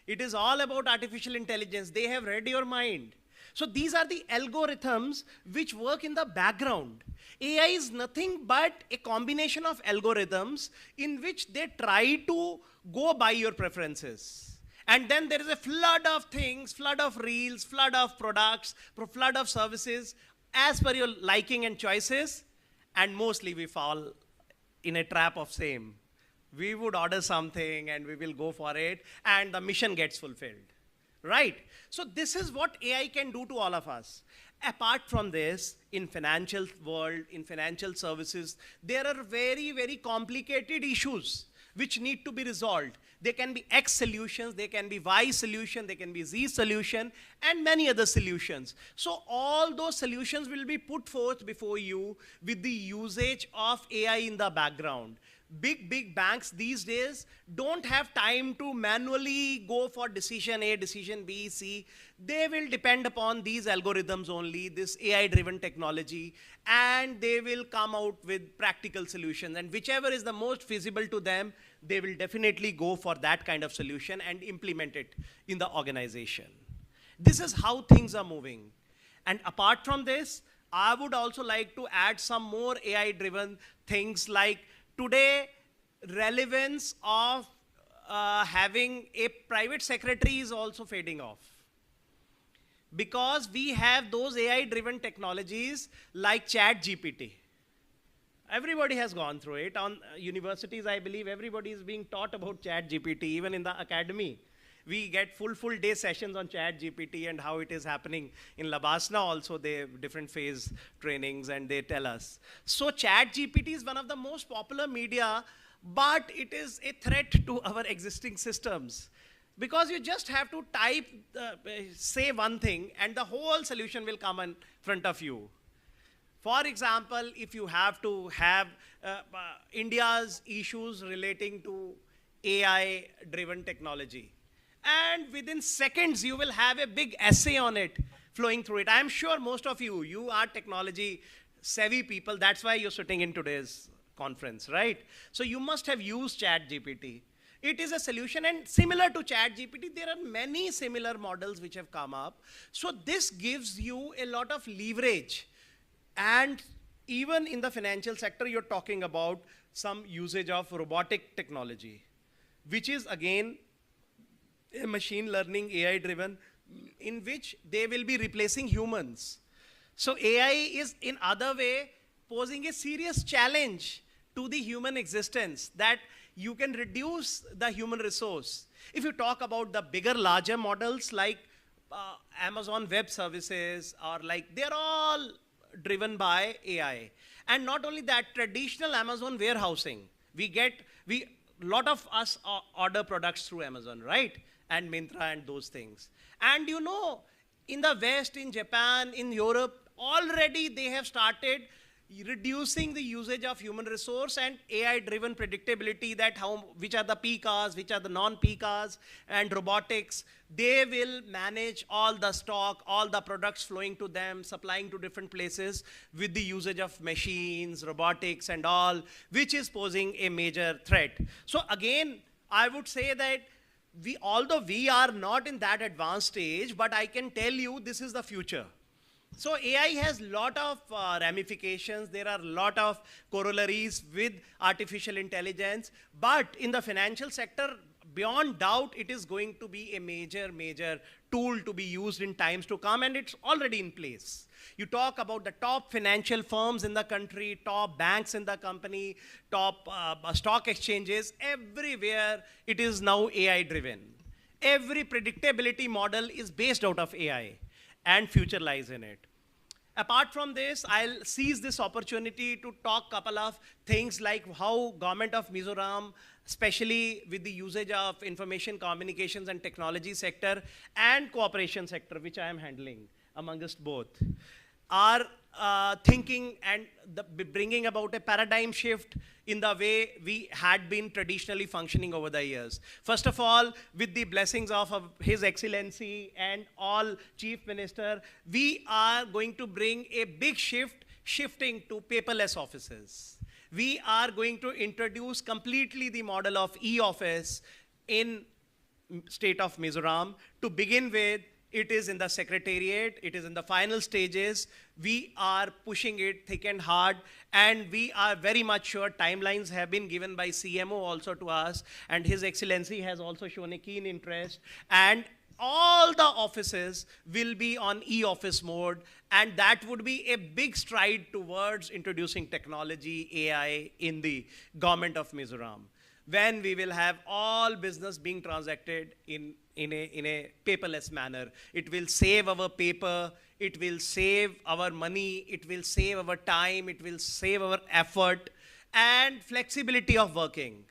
It is all about artificial intelligence. They have read your mind. So these are the algorithms which work in the background. AI is nothing but a combination of algorithms in which they try to go by your preferences. And then there is a flood of things, flood of reels, flood of products, flood of services as per your liking and choices. And mostly we fall in a trap of same. We would order something and we will go for it and the mission gets fulfilled. Right? So this is what AI can do to all of us. Apart from this, in financial world, in financial services, there are very, very complicated issues which need to be resolved. There can be X solutions, there can be Y solution, there can be Z solution, and many other solutions. So all those solutions will be put forth before you with the usage of AI in the background. Big banks these days don't have time to manually go for decision A, decision B, C. They will depend upon these algorithms only, this AI-driven technology, and they will come out with practical solutions. And whichever is the most feasible to them, they will definitely go for that kind of solution and implement it in the organization. This is how things are moving. And apart from this, I would also like to add some more AI-driven things, like today, relevance of having a private secretary is also fading off. Because we have those AI-driven technologies like ChatGPT. Everybody has gone through it. On universities, I believe everybody is being taught about ChatGPT, even in the academy. We get full day sessions on ChatGPT and how it is happening. In Labasna also, they have different phase trainings and they tell us. So ChatGPT is one of the most popular media, but it is a threat to our existing systems. Because you just have to type, say one thing, and the whole solution will come in front of you. For example, if you have to have India's issues relating to AI-driven technology, and within seconds, you will have a big essay on it flowing through it. I'm sure most of you, you are technology savvy people. That's why you're sitting in today's conference, right? So you must have used ChatGPT. it is a solution, and similar to ChatGPT, there are many similar models which have come up. So this gives you a lot of leverage. And even in the financial sector, you're talking about some usage of robotic technology, which is again a machine learning, AI driven, in which they will be replacing humans. So AI is in other way posing a serious challenge to the human existence, that you can reduce the human resource. If you talk about the bigger, larger models like Amazon Web Services, or like, they're all driven by AI. And not only that, traditional Amazon warehousing, lot of us order products through Amazon, right? And Myntra and those things. And you know, in the West, in Japan, in Europe, already they have started reducing the usage of human resource and AI-driven predictability, that which are the peak hours, which are the non-peak hours, and robotics. They will manage all the stock, all the products flowing to them, supplying to different places with the usage of machines, robotics and all, which is posing a major threat. So again, I would say that although we are not in that advanced stage, but I can tell you this is the future. So AI has a lot of ramifications. There are a lot of corollaries with artificial intelligence. But in the financial sector, beyond doubt, it is going to be a major, major tool to be used in times to come, and it's already in place. You talk about the top financial firms in the country, top banks in the company, top stock exchanges, everywhere it is now AI driven. Every predictability model is based out of AI, and future lies in it. Apart from this, I'll seize this opportunity to talk a couple of things, like how government of Mizoram, especially with the usage of information communications and technology sector and cooperation sector, which I am handling amongst both, are thinking and bringing about a paradigm shift in the way we had been traditionally functioning over the years. First of all, with the blessings of His Excellency and all Chief Minister, we are going to bring a big shifting to paperless offices. We are going to introduce completely the model of e-office in state of Mizoram. To begin with, it is in the secretariat, it is in the final stages. We are pushing it thick and hard, and we are very much sure timelines have been given by CMO also to us, and His Excellency has also shown a keen interest, and all the offices will be on e-office mode, and that would be a big stride towards introducing technology, AI in the government of Mizoram, when we will have all business being transacted in a paperless manner. It will save our paper, it will save our money, it will save our time, it will save our effort, and flexibility of working.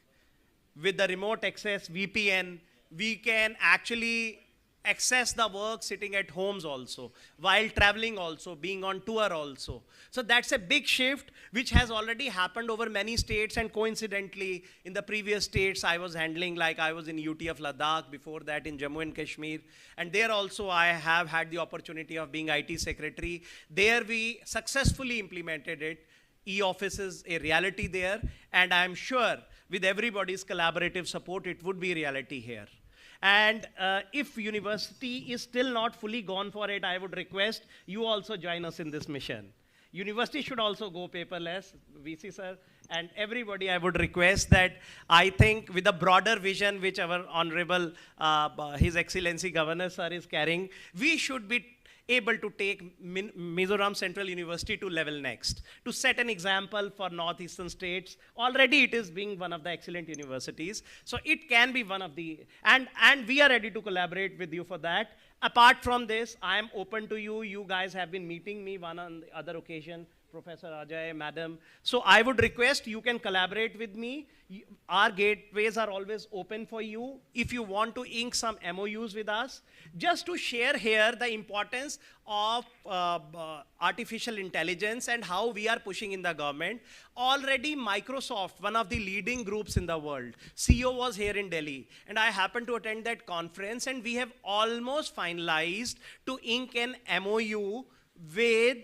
With the remote access VPN, we can actually access the work sitting at homes also, while traveling also, being on tour also. So that's a big shift which has already happened over many states, and coincidentally in the previous states I was handling, like I was in UT of Ladakh, before that in Jammu and Kashmir, and there also I have had the opportunity of being IT secretary. There we successfully implemented it. E-office is a reality there, and I'm sure with everybody's collaborative support it would be reality here. And if university is still not fully gone for it, I would request you also join us in this mission. University should also go paperless, VC sir, and everybody I would request that. I think with a broader vision which our Honorable His Excellency Governor sir is carrying, we should be able to take Mizoram Central University to level next, to set an example for northeastern states. Already it is being one of the excellent universities, so it can be one of the, and we are ready to collaborate with you for that. Apart from this, I am open to you. You guys have been meeting me one on the other occasion, Professor Ajay, Madam. So I would request you can collaborate with me. Our gateways are always open for you. If you want to ink some MOUs with us, just to share here the importance of artificial intelligence and how we are pushing in the government. Already Microsoft, one of the leading groups in the world, CEO was here in Delhi, and I happened to attend that conference, and we have almost finalized to ink an MOU with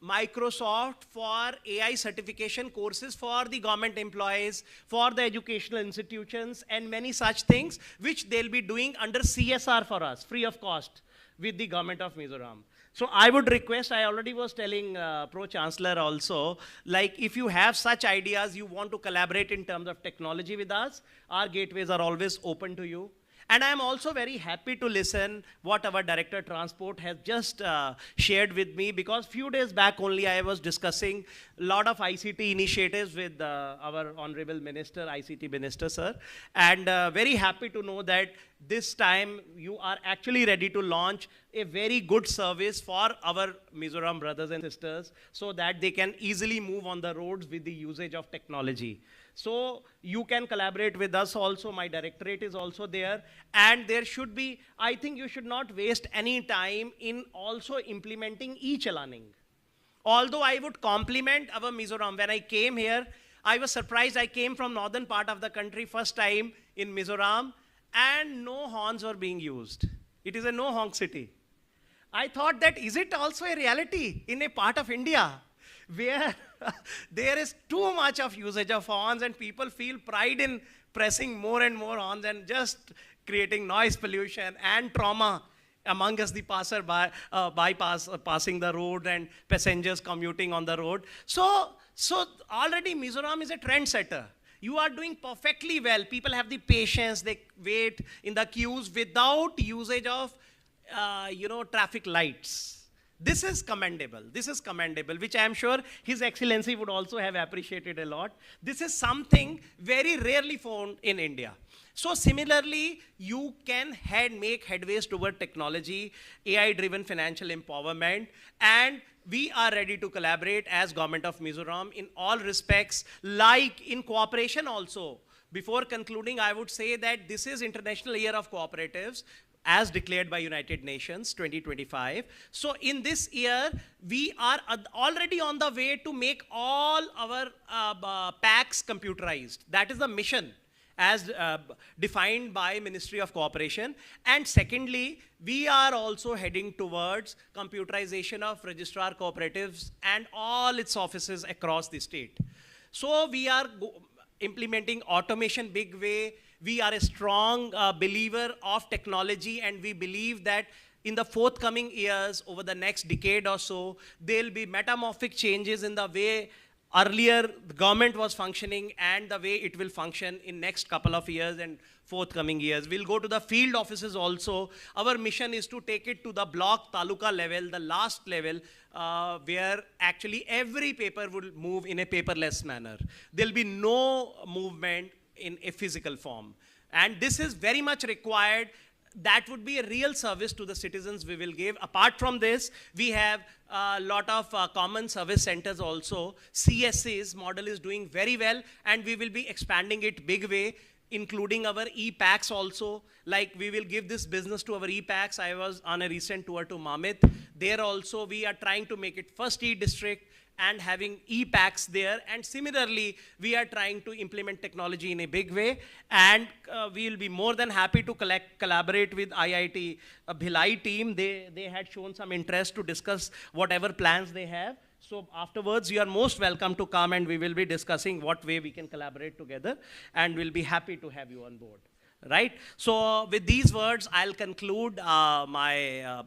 Microsoft for AI certification courses for the government employees, for the educational institutions, and many such things, which they'll be doing under CSR for us, free of cost, with the government of Mizoram. So I would request, I already was telling Pro-Chancellor also, like if you have such ideas, you want to collaborate in terms of technology with us, our gateways are always open to you. And I am also very happy to listen what our Director Transport has just shared with me, because few days back only I was discussing a lot of ICT initiatives with our Honorable Minister, ICT Minister, sir. And very happy to know that this time you are actually ready to launch a very good service for our Mizoram brothers and sisters, so that they can easily move on the roads with the usage of technology. So you can collaborate with us also. My directorate is also there. And there should be, I think you should not waste any time in also implementing e-chalaning. Although I would compliment our Mizoram. When I came here, I was surprised. I came from northern part of the country first time in Mizoram, and no horns were being used. It is a no honk city. I thought that, is it also a reality in a part of India where there is too much of usage of horns and people feel pride in pressing more and more horns and just creating noise pollution and trauma among us, the passing the road and passengers commuting on the road. So already Mizoram is a trendsetter. You are doing perfectly well. People have the patience, they wait in the queues without usage of traffic lights. This is commendable. This is commendable, which I am sure His Excellency would also have appreciated a lot. This is something very rarely found in India. So similarly, you can make headways toward technology, AI-driven financial empowerment, and we are ready to collaborate as Government of Mizoram in all respects, like in cooperation also. Before concluding, I would say that this is International Year of Cooperatives, as declared by United Nations 2025. So in this year, we are already on the way to make all our packs computerized. That is the mission as defined by Ministry of Cooperation. And secondly, we are also heading towards computerization of registrar cooperatives and all its offices across the state. So we are implementing automation big way. We are a strong believer of technology, and we believe that in the forthcoming years, over the next decade or so, there'll be metamorphic changes in the way earlier the government was functioning and the way it will function in next couple of years and forthcoming years. We'll go to the field offices also. Our mission is to take it to the block taluka level, the last level, where actually every paper will move in a paperless manner. There'll be no movement in a physical form. And this is very much required. That would be a real service to the citizens we will give. Apart from this, we have a lot of common service centers also. CSC's model is doing very well, and we will be expanding it big way, including our e-packs also. Like we will give this business to our e-packs. I was on a recent tour to Mamit. There also we are trying to make it first e-district and having e-packs there. And similarly, we are trying to implement technology in a big way. And we will be more than happy to collaborate with IIT Bhilai team. They had shown some interest to discuss whatever plans they have. So afterwards, you are most welcome to come, and we will be discussing what way we can collaborate together. And we'll be happy to have you on board. Right? So with these words, I'll conclude my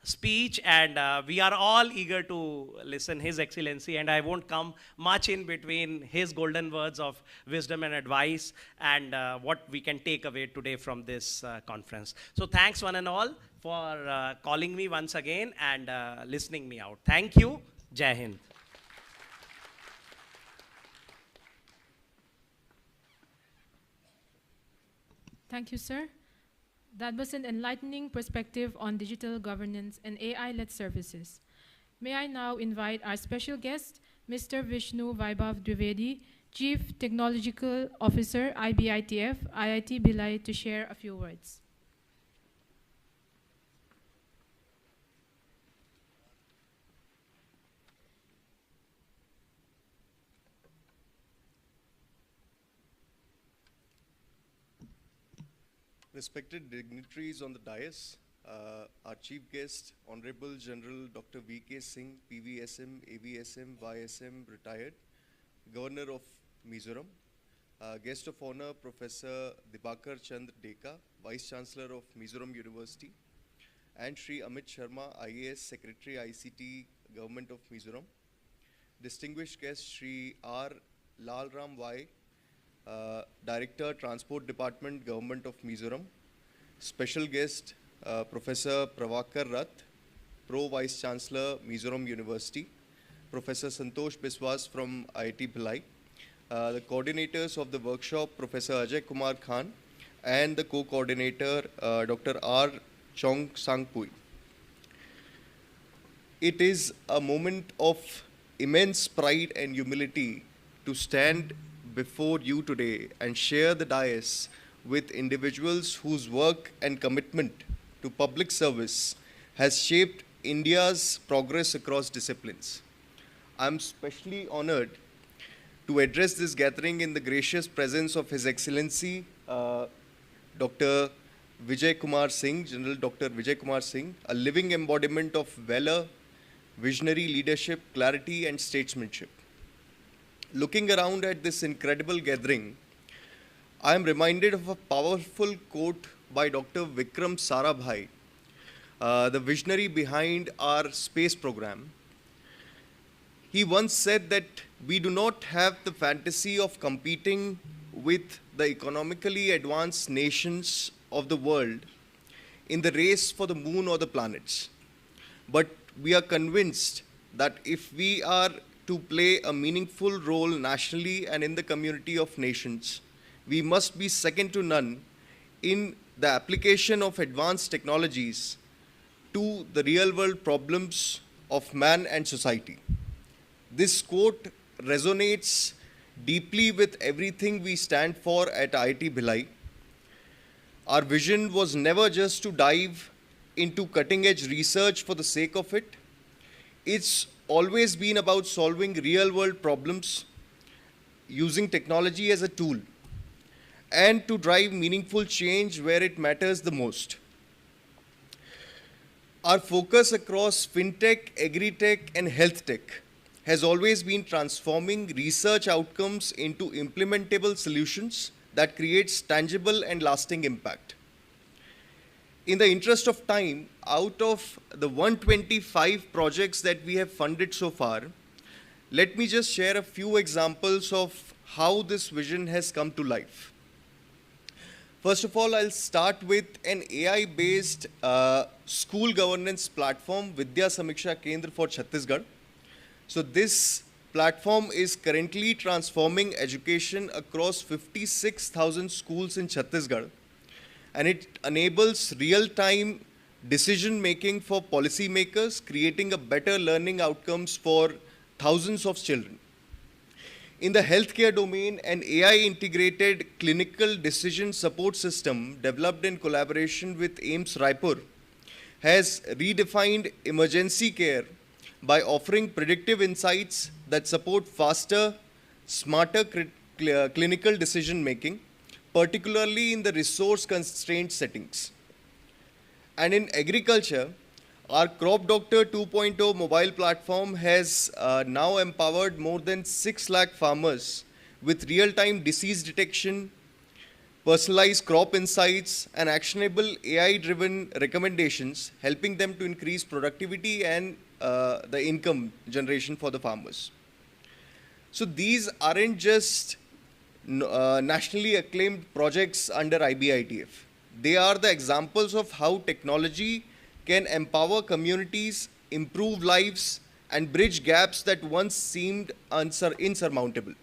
speech, and we are all eager to listen His Excellency, and I won't come much in between his golden words of wisdom and advice and what we can take away today from this conference. So thanks one and all for calling me once again and listening me out. Thank you. Jai Hind. Thank you, sir. That was an enlightening perspective on digital governance and AI-led services. May I now invite our special guest, Mr. Vishnu Vaibhav Dwivedi, Chief Technological Officer, IBITF, IIT Bhilai, to share a few words. Respected dignitaries on the dais, our chief guest, Honorable General Dr. V.K. Singh, PVSM, AVSM, YSM, retired, Governor of Mizoram. Guest of honor, Professor Dibakar Chandra Deka, Vice Chancellor of Mizoram University, and Shri Amit Sharma, IAS Secretary, ICT, Government of Mizoram. Distinguished guest, Shri R. Lalram Y, Director, Transport Department, Government of Mizoram. Special guest, Professor Pravakar Rath, Pro Vice Chancellor, Mizoram University. Professor Santosh Biswas from IIT Bhilai. The coordinators of the workshop, Professor Ajay Kumar Khan, and the co-coordinator, Dr. R. Chong Sang Pui. It is a moment of immense pride and humility to stand before you today and share the dais with individuals whose work and commitment to public service has shaped India's progress across disciplines. I'm especially honored to address this gathering in the gracious presence of His Excellency, Dr. Vijay Kumar Singh, General Dr. Vijay Kumar Singh, a living embodiment of valor, visionary leadership, clarity, and statesmanship. Looking around at this incredible gathering, I am reminded of a powerful quote by Dr. Vikram Sarabhai, the visionary behind our space program. He once said that we do not have the fantasy of competing with the economically advanced nations of the world in the race for the moon or the planets. But we are convinced that if we are to play a meaningful role nationally and in the community of nations, we must be second to none in the application of advanced technologies to the real-world problems of man and society. This quote resonates deeply with everything we stand for at IIT Bhilai. Our vision was never just to dive into cutting-edge research for the sake of it. It's always been about solving real-world problems, using technology as a tool, and to drive meaningful change where it matters the most. Our focus across fintech, agri-tech, and health tech has always been transforming research outcomes into implementable solutions that creates tangible and lasting impact. In the interest of time, out of the 125 projects that we have funded so far, let me just share a few examples of how this vision has come to life. First of all, I'll start with an AI-based school governance platform, Vidya Samiksha Kendra for Chhattisgarh. So this platform is currently transforming education across 56,000 schools in Chhattisgarh, and it enables real-time decision-making for policymakers, creating a better learning outcomes for thousands of children. In the healthcare domain, an AI-integrated clinical decision support system developed in collaboration with AIIMS Raipur has redefined emergency care by offering predictive insights that support faster, smarter clinical decision-making, particularly in the resource-constrained settings. And in agriculture, our Crop Doctor 2.0 mobile platform has now empowered more than 6 lakh farmers with real-time disease detection, personalized crop insights, and actionable AI-driven recommendations, helping them to increase productivity and the income generation for the farmers. So these aren't just nationally acclaimed projects under IBITF. They are the examples of how technology can empower communities, improve lives, and bridge gaps that once seemed insurmountable.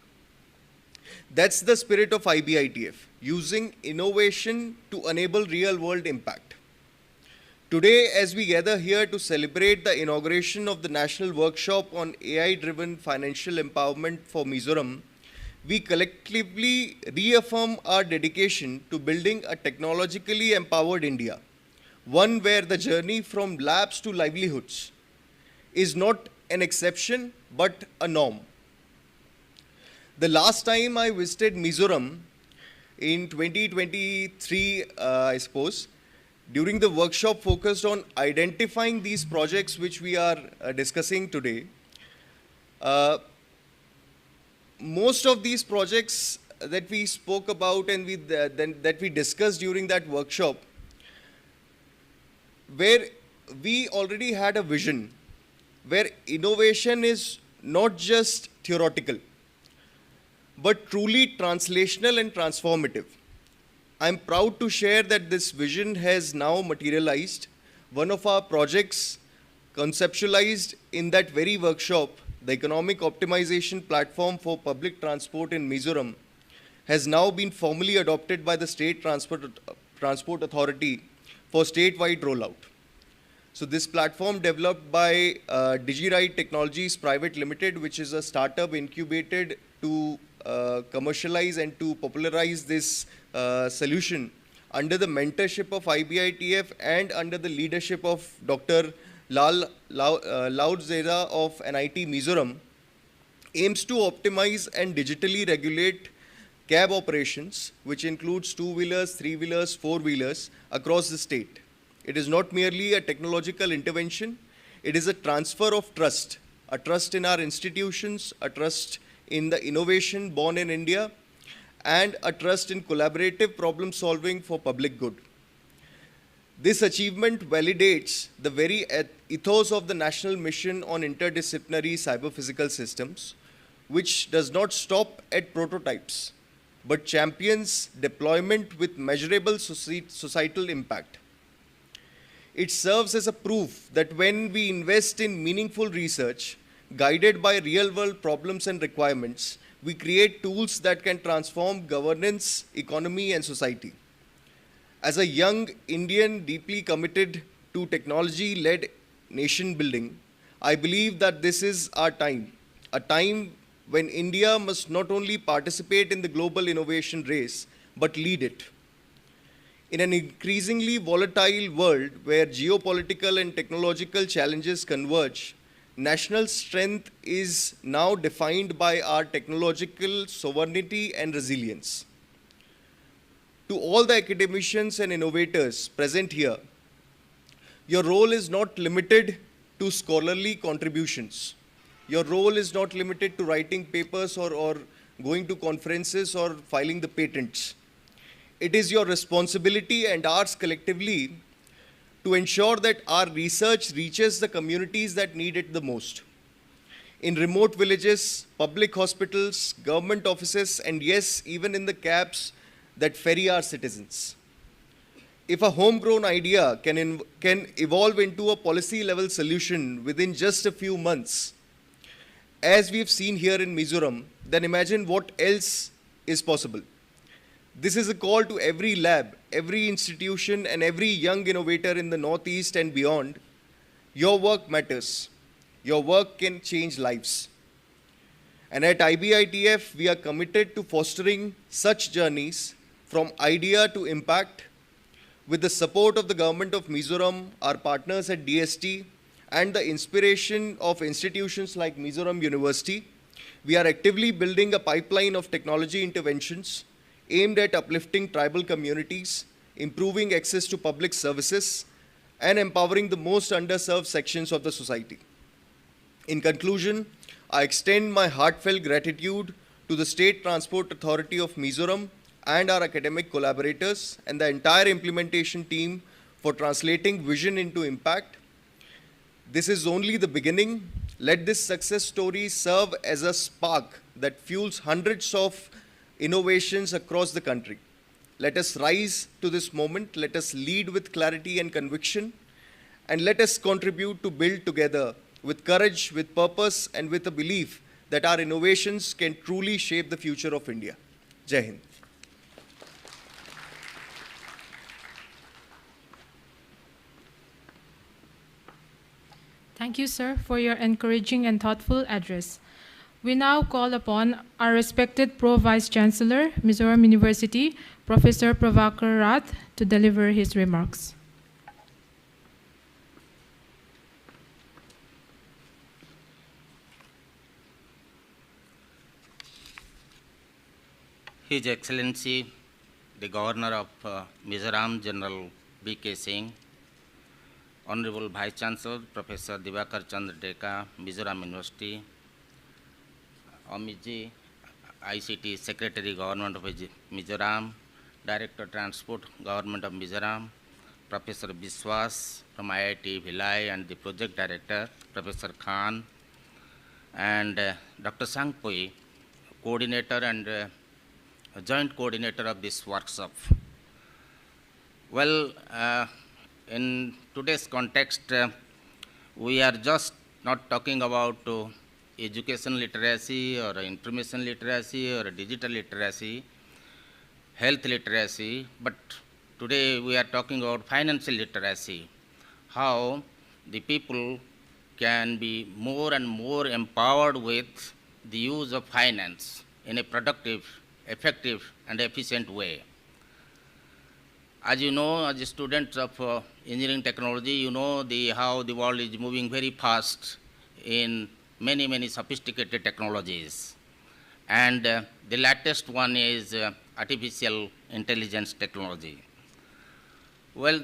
That's the spirit of IBITF, using innovation to enable real-world impact. Today, as we gather here to celebrate the inauguration of the National Workshop on AI-driven financial empowerment for Mizoram, we collectively reaffirm our dedication to building a technologically empowered India, one where the journey from labs to livelihoods is not an exception, but a norm. The last time I visited Mizoram in 2023, I suppose, During the workshop focused on identifying these projects which we are discussing today, most of these projects that we spoke about and that we discussed during that workshop, where we already had a vision, where innovation is not just theoretical, but truly translational and transformative. I'm proud to share that this vision has now materialized. One of our projects conceptualized in that very workshop, the economic optimization platform for public transport in Mizoram, has now been formally adopted by the State Transport Authority for statewide rollout. So this platform developed by DigiRide Technologies Private Limited, which is a startup incubated to commercialize and to popularize this solution under the mentorship of IBITF and under the leadership of Dr. Laudzera of NIT Mizoram, aims to optimize and digitally regulate cab operations, which includes two-wheelers, three-wheelers, four-wheelers across the state. It is not merely a technological intervention, it is a transfer of trust, a trust in our institutions, a trust in the innovation born in India, and a trust in collaborative problem solving for public good. This achievement validates the very ethos of the national mission on interdisciplinary cyber-physical systems, which does not stop at prototypes, but champions deployment with measurable societal impact. It serves as a proof that when we invest in meaningful research, guided by real-world problems and requirements, we create tools that can transform governance, economy, and society. As a young Indian deeply committed to technology-led nation building, I believe that this is our time, a time when India must not only participate in the global innovation race, but lead it. In an increasingly volatile world where geopolitical and technological challenges converge, national strength is now defined by our technological sovereignty and resilience. To all the academicians and innovators present here, your role is not limited to scholarly contributions. Your role is not limited to writing papers or going to conferences or filing the patents. It is your responsibility and ours collectively to ensure that our research reaches the communities that need it the most. In remote villages, public hospitals, government offices, and yes, even in the cabs that ferry our citizens. If a homegrown idea can evolve into a policy-level solution within just a few months, as we've seen here in Mizoram, then imagine what else is possible. This is a call to every lab, every institution, and every young innovator in the Northeast and beyond. Your work matters. Your work can change lives. And at IBITF, we are committed to fostering such journeys from idea to impact with the support of the government of Mizoram, our partners at DST, and the inspiration of institutions like Mizoram University. We are actively building a pipeline of technology interventions aimed at uplifting tribal communities, improving access to public services, and empowering the most underserved sections of the society. In conclusion, I extend my heartfelt gratitude to the State Transport Authority of Mizoram and our academic collaborators and the entire implementation team for translating vision into impact. This is only the beginning. Let this success story serve as a spark that fuels hundreds of innovations across the country. Let us rise to this moment, let us lead with clarity and conviction, and let us contribute to build together with courage, with purpose, and with a belief that our innovations can truly shape the future of India. Jai Hind. Thank you, sir, for your encouraging and thoughtful address. We now call upon our respected Pro-Vice-Chancellor, Mizoram University, Professor Prabhakar Rath, to deliver his remarks. His Excellency, the Governor of Mizoram, General B.K. Singh, Honorable Vice Chancellor Professor Dibakar Chandra Deka, Mizoram University, Amiji, ICT Secretary Government of Mizoram, Director Transport Government of Mizoram, Professor Biswas from IIT Bhilai and the Project Director Professor Khan, and Dr. Sangpui, Coordinator and Joint Coordinator of this workshop. Well, in today's context, we are just not talking about education literacy or information literacy or digital literacy, health literacy, but today we are talking about financial literacy, how the people can be more and more empowered with the use of finance in a productive, effective, and efficient way. As you know, as students of engineering technology, you know how the world is moving very fast in many, many sophisticated technologies. And the latest one is artificial intelligence technology. Well,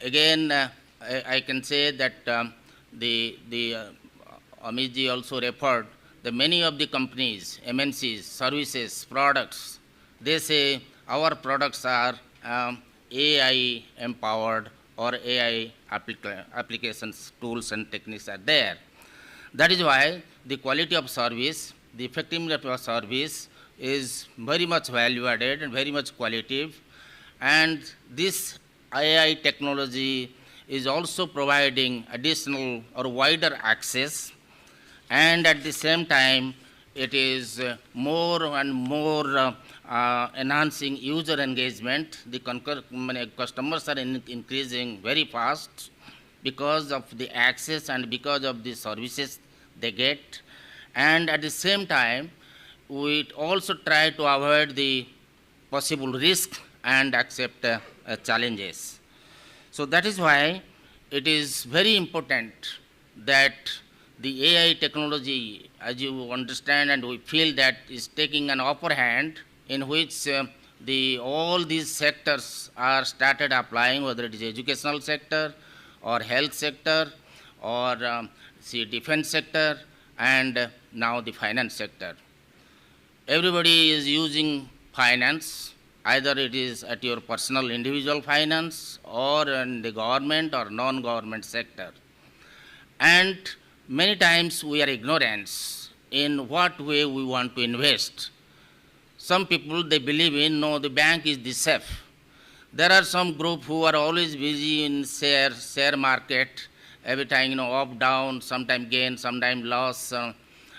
again, I can say that Amiji also referred that many of the companies, MNCs, services, products, they say our products are AI empowered or AI applications, tools and techniques are there. That is why the quality of service, the effectiveness of service is very much value added and very much qualitative. And this AI technology is also providing additional or wider access, and at the same time it is more and more enhancing user engagement. The customers are increasing very fast because of the access and because of the services they get. And at the same time, we also try to avoid the possible risk and accept challenges. So that is why it is very important that the AI technology, as you understand and we feel that is taking an upper hand, in which all these sectors are started applying, whether it is educational sector or health sector or defense sector and now the finance sector. Everybody is using finance, either it is at your personal individual finance or in the government or non-government sector. And many times we are ignorant in what way we want to invest. Some people, they believe in, no, the bank is the safe. There are some group who are always busy in share market, every time, up, down, sometime gain, sometime loss,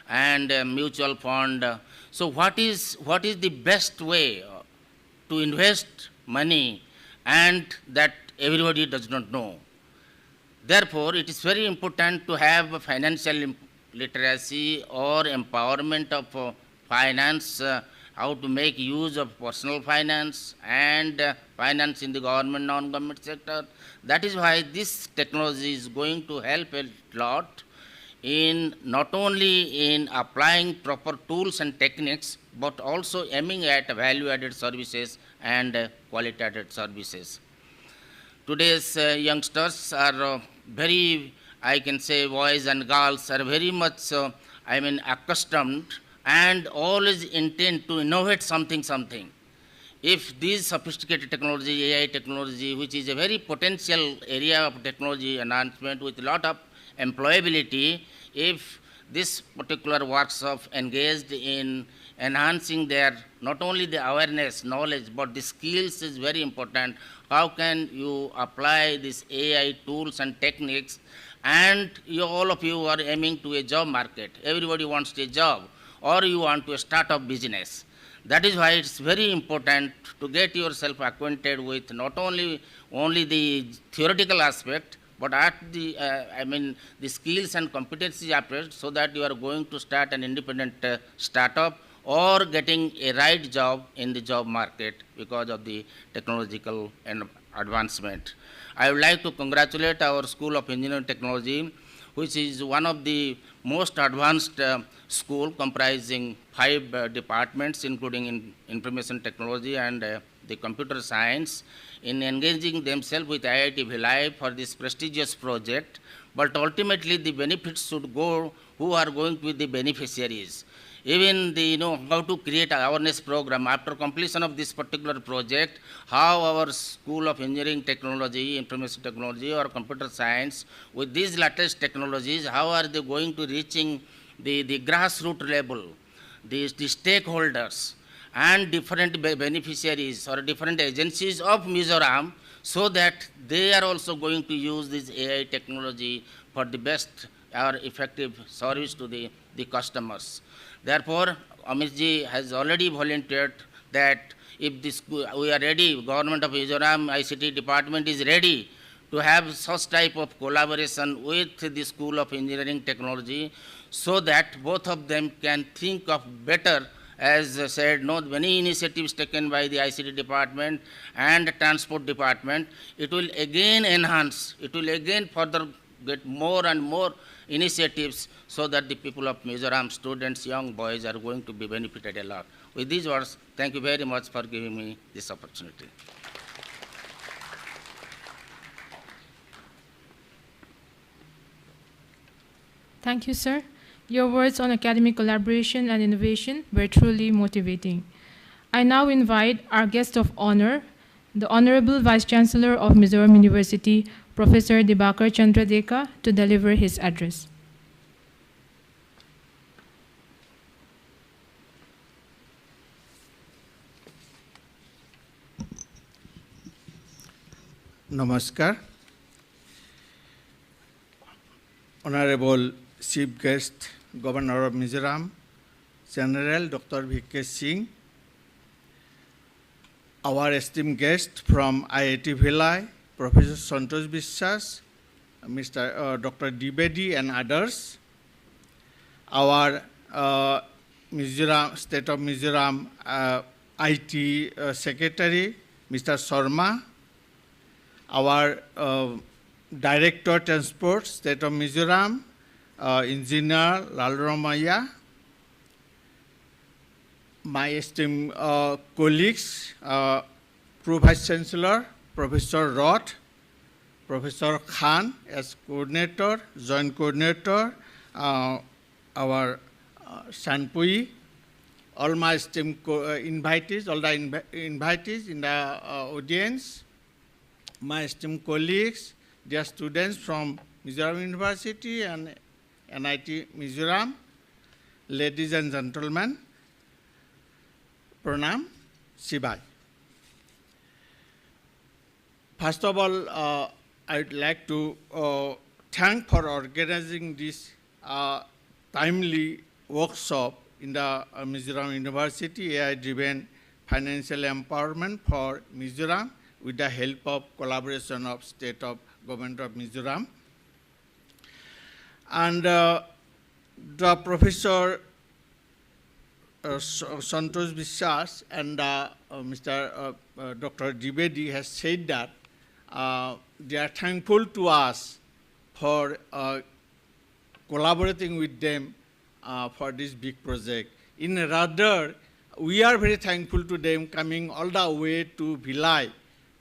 and mutual fund. So what is the best way to invest money, and that everybody does not know? Therefore, it is very important to have a financial literacy or empowerment of finance, how to make use of personal finance and finance in the government, non-government sector. That is why this technology is going to help a lot in not only in applying proper tools and techniques, but also aiming at value-added services and quality-added services. Today's youngsters are very, I can say, boys and girls are very much, accustomed and always intend to innovate something. If this sophisticated technology, AI technology, which is a very potential area of technology enhancement with a lot of employability, if this particular workshop engaged in enhancing their, not only the awareness, knowledge, but the skills is very important. How can you apply these AI tools and techniques? And all of you are aiming to a job market. Everybody wants a job, or you want to start a business. That is why it's very important to get yourself acquainted with not only the theoretical aspect, but at the skills and competency aspect, so that you are going to start an independent startup or getting a right job in the job market because of the technological advancement. I would like to congratulate our School of Engineering Technology, which is one of the most advanced school comprising 5 departments, including information technology and the computer science in engaging themselves with IIT Bhilai for this prestigious project, but ultimately the benefits should go who are going to be the beneficiaries. Even the, how to create an awareness program after completion of this particular project, how our School of Engineering Technology, Information Technology or Computer Science, with these latest technologies, how are they going to reaching the grassroots level, the stakeholders and different beneficiaries or different agencies of Mizoram, so that they are also going to use this AI technology for the best or effective service to the customers. Therefore, Amitji has already volunteered that if this, we are ready, Government of Mizoram ICT department is ready to have such type of collaboration with the School of Engineering Technology, so that both of them can think of better, as said, many initiatives taken by the ICT department and transport department. It will again enhance, it will again further get more and more initiatives, so that the people of Mizoram, students, young boys are going to be benefited a lot. With these words, thank you very much for giving me this opportunity. Thank you, sir. Your words on academic collaboration and innovation were truly motivating. I now invite our guest of honor, the Honorable Vice Chancellor of Mizoram University, Professor Dibakar Chandra Deka, to deliver his address. Namaskar. Honorable Chief Guest, Governor of Mizoram, General Dr. V.K. Singh, our esteemed guest from IIT Bhilai, Professor Santosh Biswas, Dr. Dibedi and others, our Mizoram, State of Mizoram IT Secretary, Mr. Sharma, our Director Transport, State of Mizoram, Engineer Lalramaya, my esteemed colleagues, Pro-Vice Chancellor, Professor Roth, Professor Khan as coordinator, joint coordinator, our Sanpui, all my esteemed invitees, all the invitees in the audience, my esteemed colleagues, dear students from Mizoram University and NIT Mizoram, ladies and gentlemen, Pranam, Sibai. First of all, I would like to thank for organizing this timely workshop in the Mizoram University AI-driven financial empowerment for Mizoram with the help of collaboration of State of Government of Mizoram. And the Professor Santosh Biswas and Mr. Dr. Dibedi has said that they are thankful to us for collaborating with them for this big project. In rather, we are very thankful to them coming all the way to Bhilai,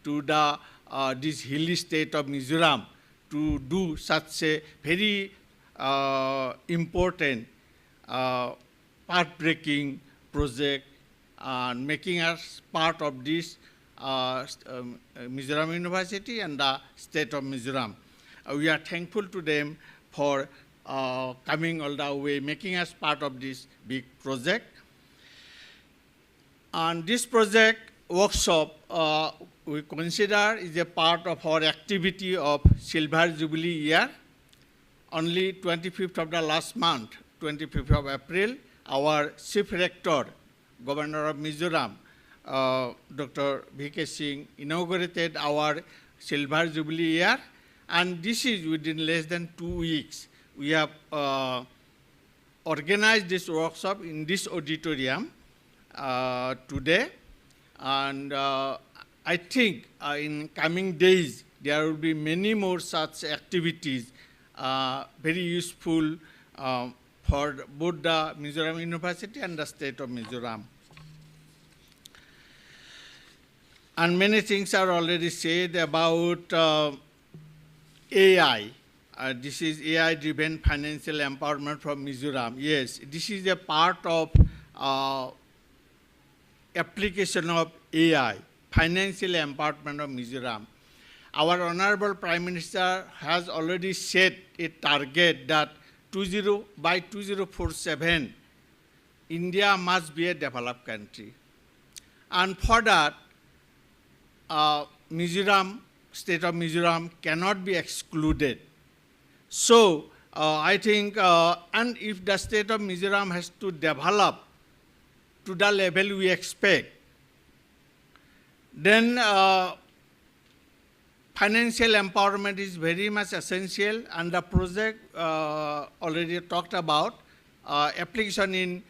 to the this hilly state of Mizoram, to do such a very important path-breaking project and making us part of this Mizoram University and the state of Mizoram. We are thankful to them for coming all the way, making us part of this big project. And this project workshop we consider is a part of our activity of Silver Jubilee year. Only 25th of the last month, 25th of April, our Chief Rector, Governor of Mizoram, Dr. V.K. Singh, inaugurated our Silver Jubilee year, and this is within less than 2 weeks. We have organized this workshop in this auditorium today, and I think in coming days there will be many more such activities very useful for both the Mizoram University and the state of Mizoram. And many things are already said about AI. This is AI-driven financial empowerment from Mizoram. Yes, this is a part of application of AI, financial empowerment of Mizoram. Our Honorable Prime Minister has already set a target that by 2047, India must be a developed country. And for that, Mizoram, state of Mizoram cannot be excluded. So I think, and if the state of Mizoram has to develop to the level we expect, then financial empowerment is very much essential, and the project already talked about application in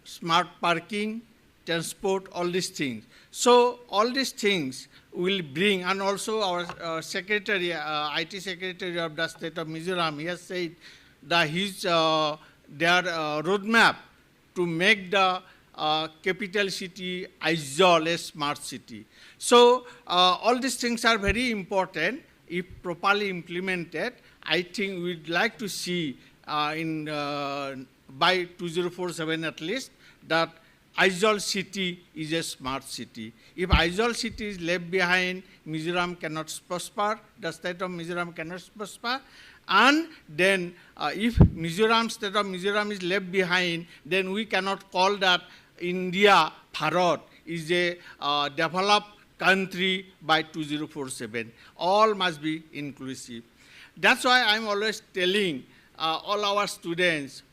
smart parking, transport, all these things. So all these things will bring, and also our secretary, IT secretary of the state of Mizoram, he has said that their roadmap to make the capital city Aizawl a smart city. So all these things are very important. If properly implemented, I think we'd like to see by 2047 at least that Aizawl city is a smart city. If Aizawl city is left behind, Mizoram cannot prosper, the state of Mizoram cannot prosper. And then if state of Mizoram is left behind, then we cannot call that India, Bharat, is a developed country by 2047. All must be inclusive. That's why I'm always telling all our students,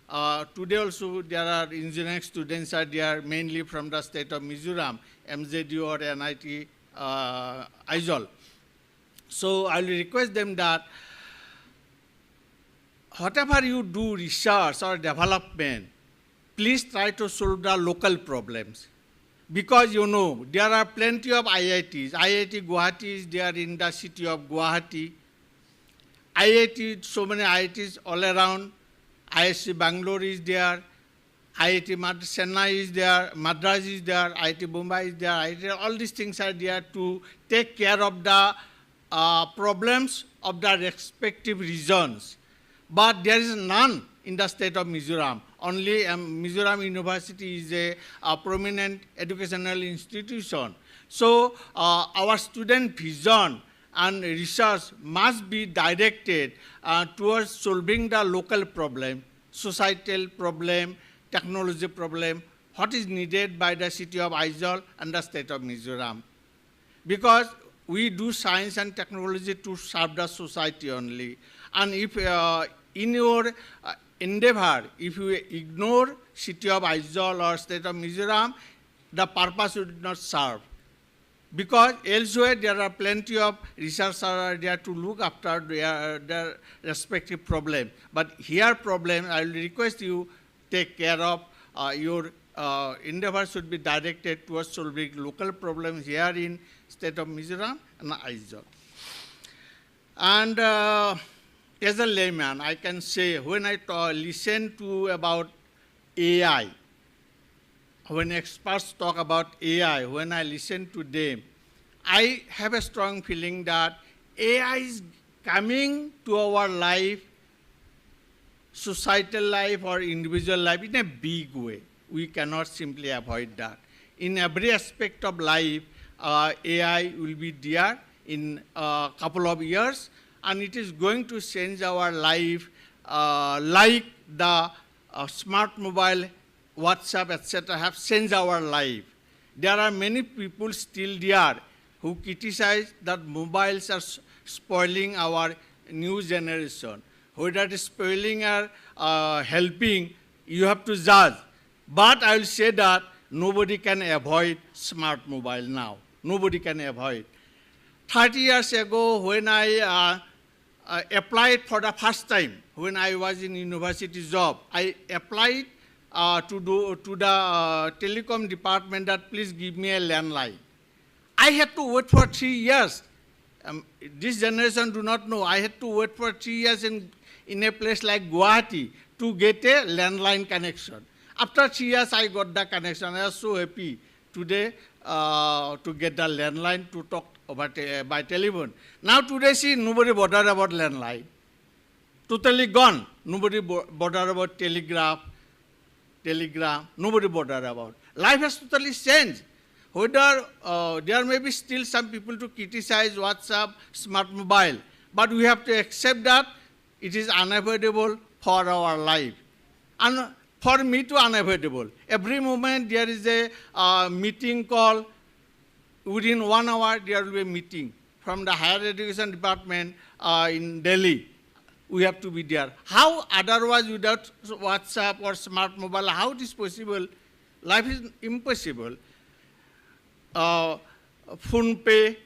today also there are engineering students are there mainly from the state of Mizoram, MZU or NIT Aizawl. So I will request them that whatever you do research or development, please try to solve the local problems. Because you know, there are plenty of IITs. IIT Guwahati is there in the city of Guwahati. IIT, so many IITs all around. ISC Bangalore is there. IIT Chennai is there. Madras is there. IIT Bombay is there. IIT, all these things are there to take care of the problems of the respective regions. But there is none in the state of Mizoram. Only Mizoram University is a prominent educational institution. So our student vision and research must be directed towards solving the local problem, societal problem, technology problem, what is needed by the city of Aizawl and the state of Mizoram. Because we do science and technology to serve the society only. And if in your endeavor, if you ignore city of Aizawl or state of Mizoram, the purpose would not serve. Because elsewhere there are plenty of researchers are there to look after their respective problem. But here problem, I will request you take care of your endeavor should be directed towards solving local problems here in state of Mizoram and Aizawl. And as a layman, I can say when I listen to about AI, when experts talk about AI, when I listen to them, I have a strong feeling that AI is coming to our life, societal life or individual life in a big way. We cannot simply avoid that. In every aspect of life, AI will be there in a couple of years, and it is going to change our life like the smart mobile, WhatsApp, etc. have changed our life. There are many people still there who criticize that mobiles are spoiling our new generation. Whether it is spoiling or helping, you have to judge. But I will say that nobody can avoid smart mobile now. Nobody can avoid. 30 years ago, when I applied for the first time, when I was in university job, I applied to the telecom department that please give me a landline. I had to wait for 3 years. This generation do not know. I had to wait for 3 years in a place like Guwahati to get a landline connection. After 3 years, I got the connection. I was so happy. Today, to get the landline to talk by telephone. Now today, see, nobody bother about landline. Totally gone. Nobody bother about telegram, nobody bother about. Life has totally changed. Whether there may be still some people to criticize WhatsApp, smart mobile, but we have to accept that it is unavoidable for our life. And for me too unavoidable. Every moment there is a meeting call. Within 1 hour there will be a meeting from the higher education department in Delhi. We have to be there. How otherwise without WhatsApp or smart mobile, how it is possible? Life is impossible. Phone pay,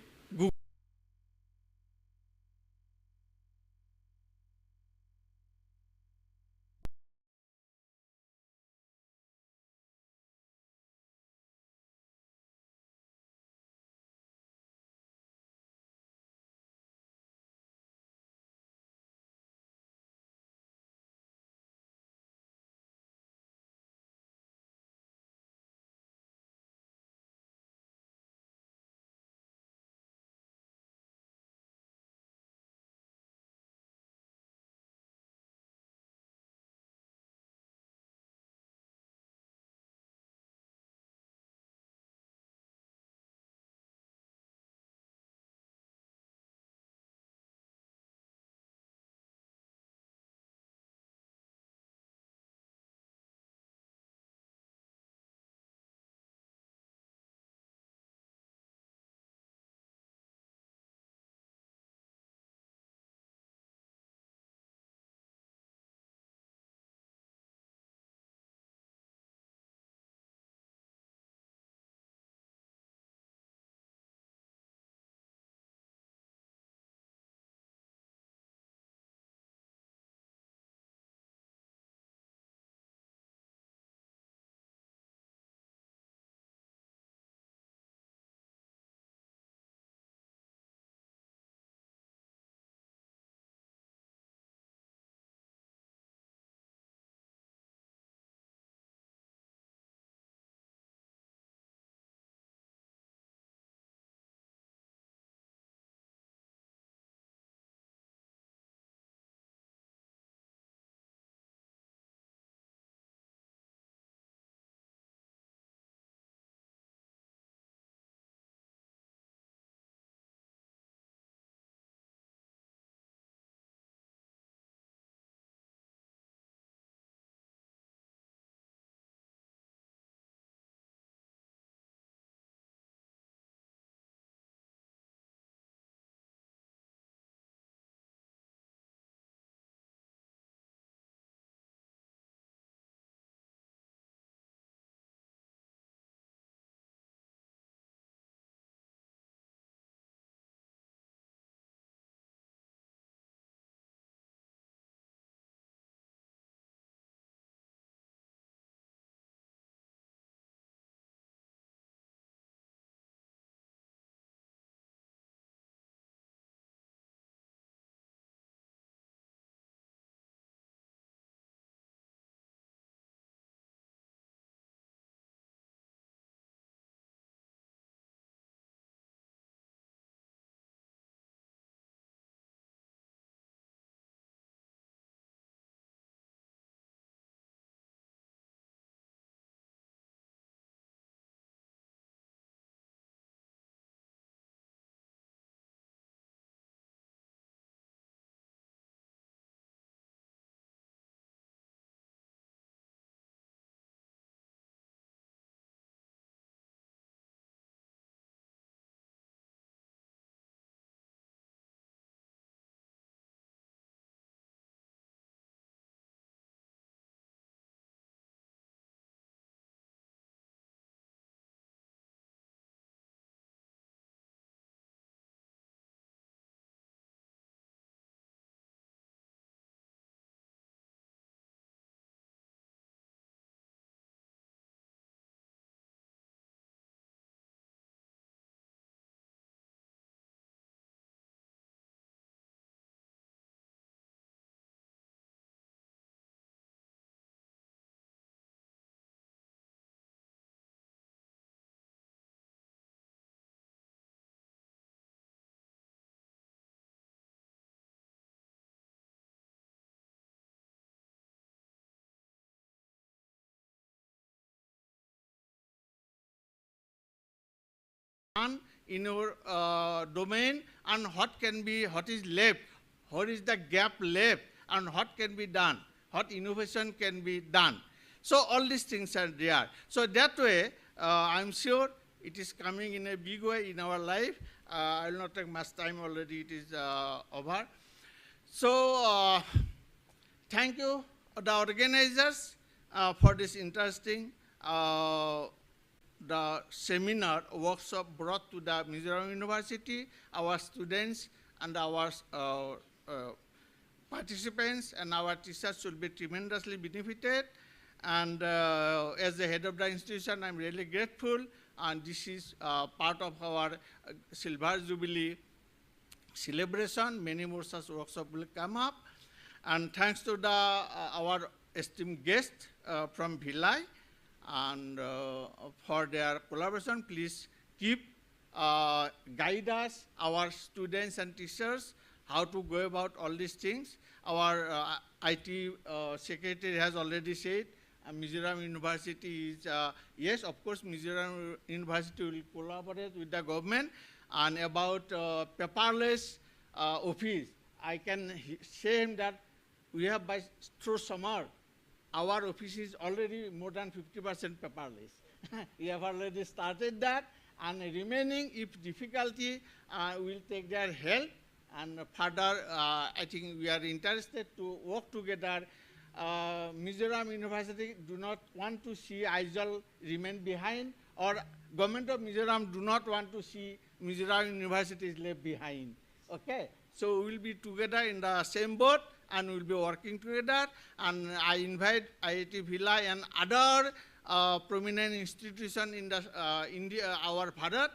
done in your domain, and what is left, what is the gap left, and what can be done, what innovation can be done. So all these things are there. So that way, I'm sure it is coming in a big way in our life. I will not take much time already, it is over. So thank you, the organizers, for this interesting the seminar workshop brought to the Mizoram University. Our students and our participants and our teachers should be tremendously benefited. And as the head of the institution, I'm really grateful. And this is part of our Silver Jubilee celebration. Many more such workshops will come up. And thanks to our esteemed guests from Bhilai, and for their collaboration. Please keep guide us, our students and teachers, how to go about all these things. Our IT secretary has already said Mizoram University is, yes, of course, Mizoram University will collaborate with the government. And about paperless office, I can say him that we have through summer, our office is already more than 50% paperless. We have already started that, and remaining, if difficulty, we'll take their help. And further, I think we are interested to work together. Mizoram University do not want to see Aizawl remain behind, or government of Mizoram do not want to see Mizoram University is left behind. Okay, so we'll be together in the same boat, and we'll be working together. And I invite IIT Bhilai and other prominent institutions in the India, our Bharat,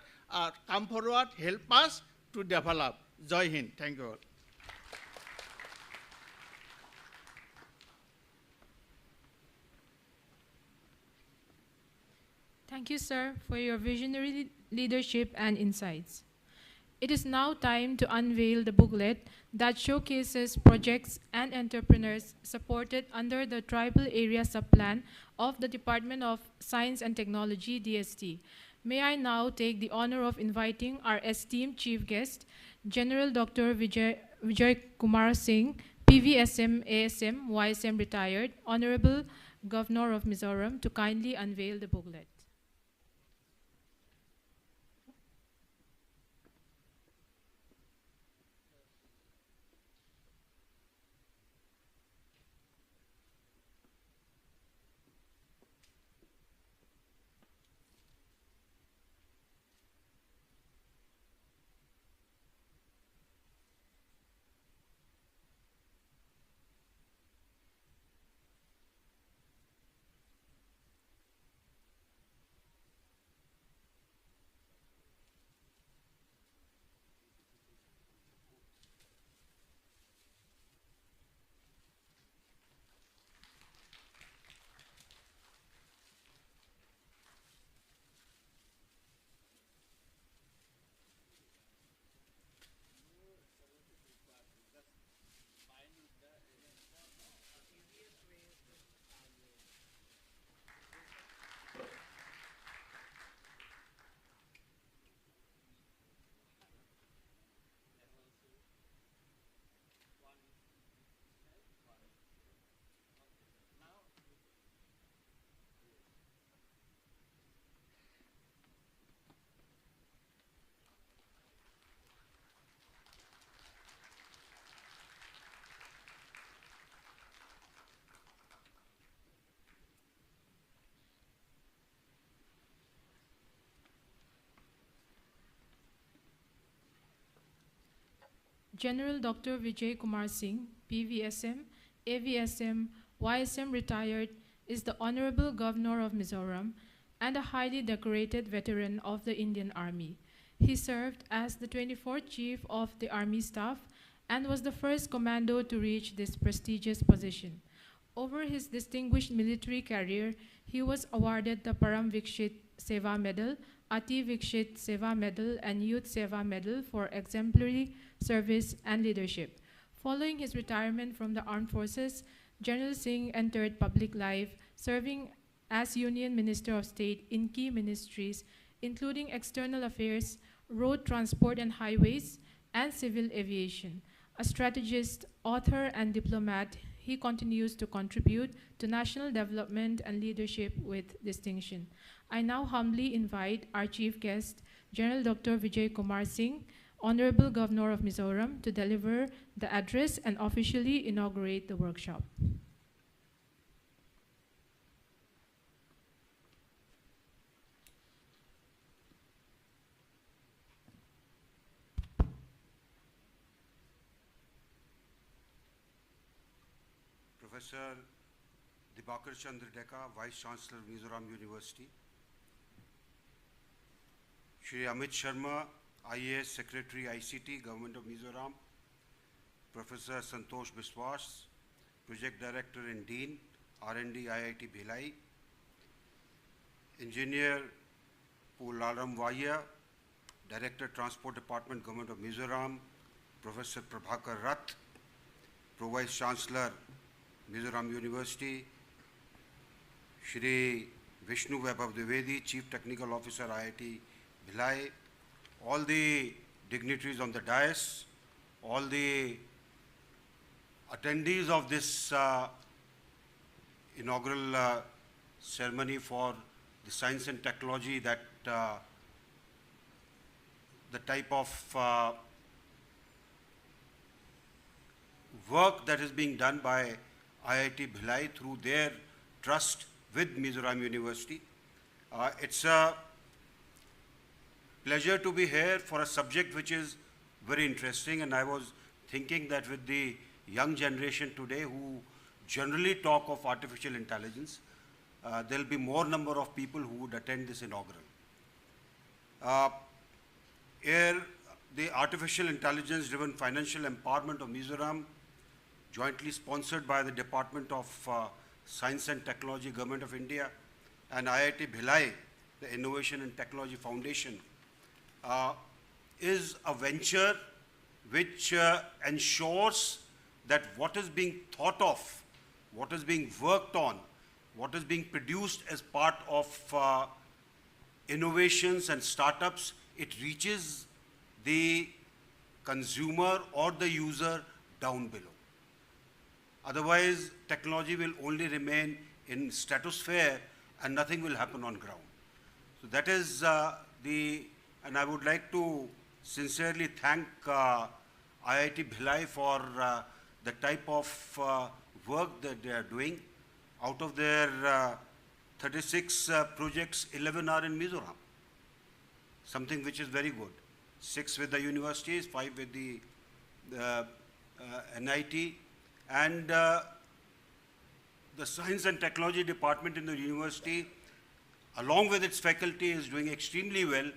come forward, help us to develop. Jai Hind. Thank you all. Thank you, sir, for your visionary leadership and insights. It is now time to unveil the booklet that showcases projects and entrepreneurs supported under the Tribal Area Subplan of the Department of Science and Technology, DST. May I now take the honor of inviting our esteemed chief guest, General Dr. Vijay Kumar Singh, PVSM, ASM, YSM retired, Honorable Governor of Mizoram, to kindly unveil the booklet. General Dr. Vijay Kumar Singh, PVSM, AVSM, YSM retired, is the Honorable Governor of Mizoram and a highly decorated veteran of the Indian Army. He served as the 24th Chief of the Army Staff and was the first commando to reach this prestigious position. Over his distinguished military career, he was awarded the Param Vikshit Seva Medal, Ati Vikshit Seva Medal, and Youth Seva Medal for exemplary service and leadership. Following his retirement from the armed forces, General Singh entered public life, serving as Union Minister of State in key ministries, including external affairs, road transport and highways, and civil aviation. A strategist, author, and diplomat, he continues to contribute to national development and leadership with distinction. I now humbly invite our chief guest, General Dr. Vijay Kumar Singh, Honorable Governor of Mizoram, to deliver the address and officially inaugurate the workshop. Professor Dibakar Chandra Deka, Vice Chancellor, Mizoram University. Shri Amit Sharma, IAS Secretary, ICT, Government of Mizoram. Professor Santosh Biswas, Project Director and Dean, R&D, IIT Bhilai. Engineer Pularam Vaya, Director, Transport Department, Government of Mizoram. Professor Prabhakar Rath, Pro Vice Chancellor, Mizoram University. Shri Vishnu Vaibhav Dwivedi, Chief Technical Officer, IIT Bhilai. All the dignitaries on the dais, all the attendees of this inaugural ceremony for the science and technology, that the type of work that is being done by IIT Bhilai through their trust with Mizoram University. It's a pleasure to be here for a subject which is very interesting, and I was thinking that with the young generation today who generally talk of artificial intelligence, there will be more number of people who would attend this inaugural. Here, the Artificial Intelligence Driven Financial Empowerment of Mizoram, jointly sponsored by the Department of Science and Technology, Government of India, and IIT Bhilai, the Innovation and Technology Foundation, is a venture which ensures that what is being thought of, what is being worked on, what is being produced as part of innovations and startups, it reaches the consumer or the user down below. Otherwise, technology will only remain in stratosphere and nothing will happen on ground. So that is and I would like to sincerely thank IIT Bhilai for the type of work that they are doing. Out of their 36 projects, 11 are in Mizoram, something which is very good. 6 with the universities, 5 with the NIT, and the Science and Technology Department in the university, along with its faculty, is doing extremely well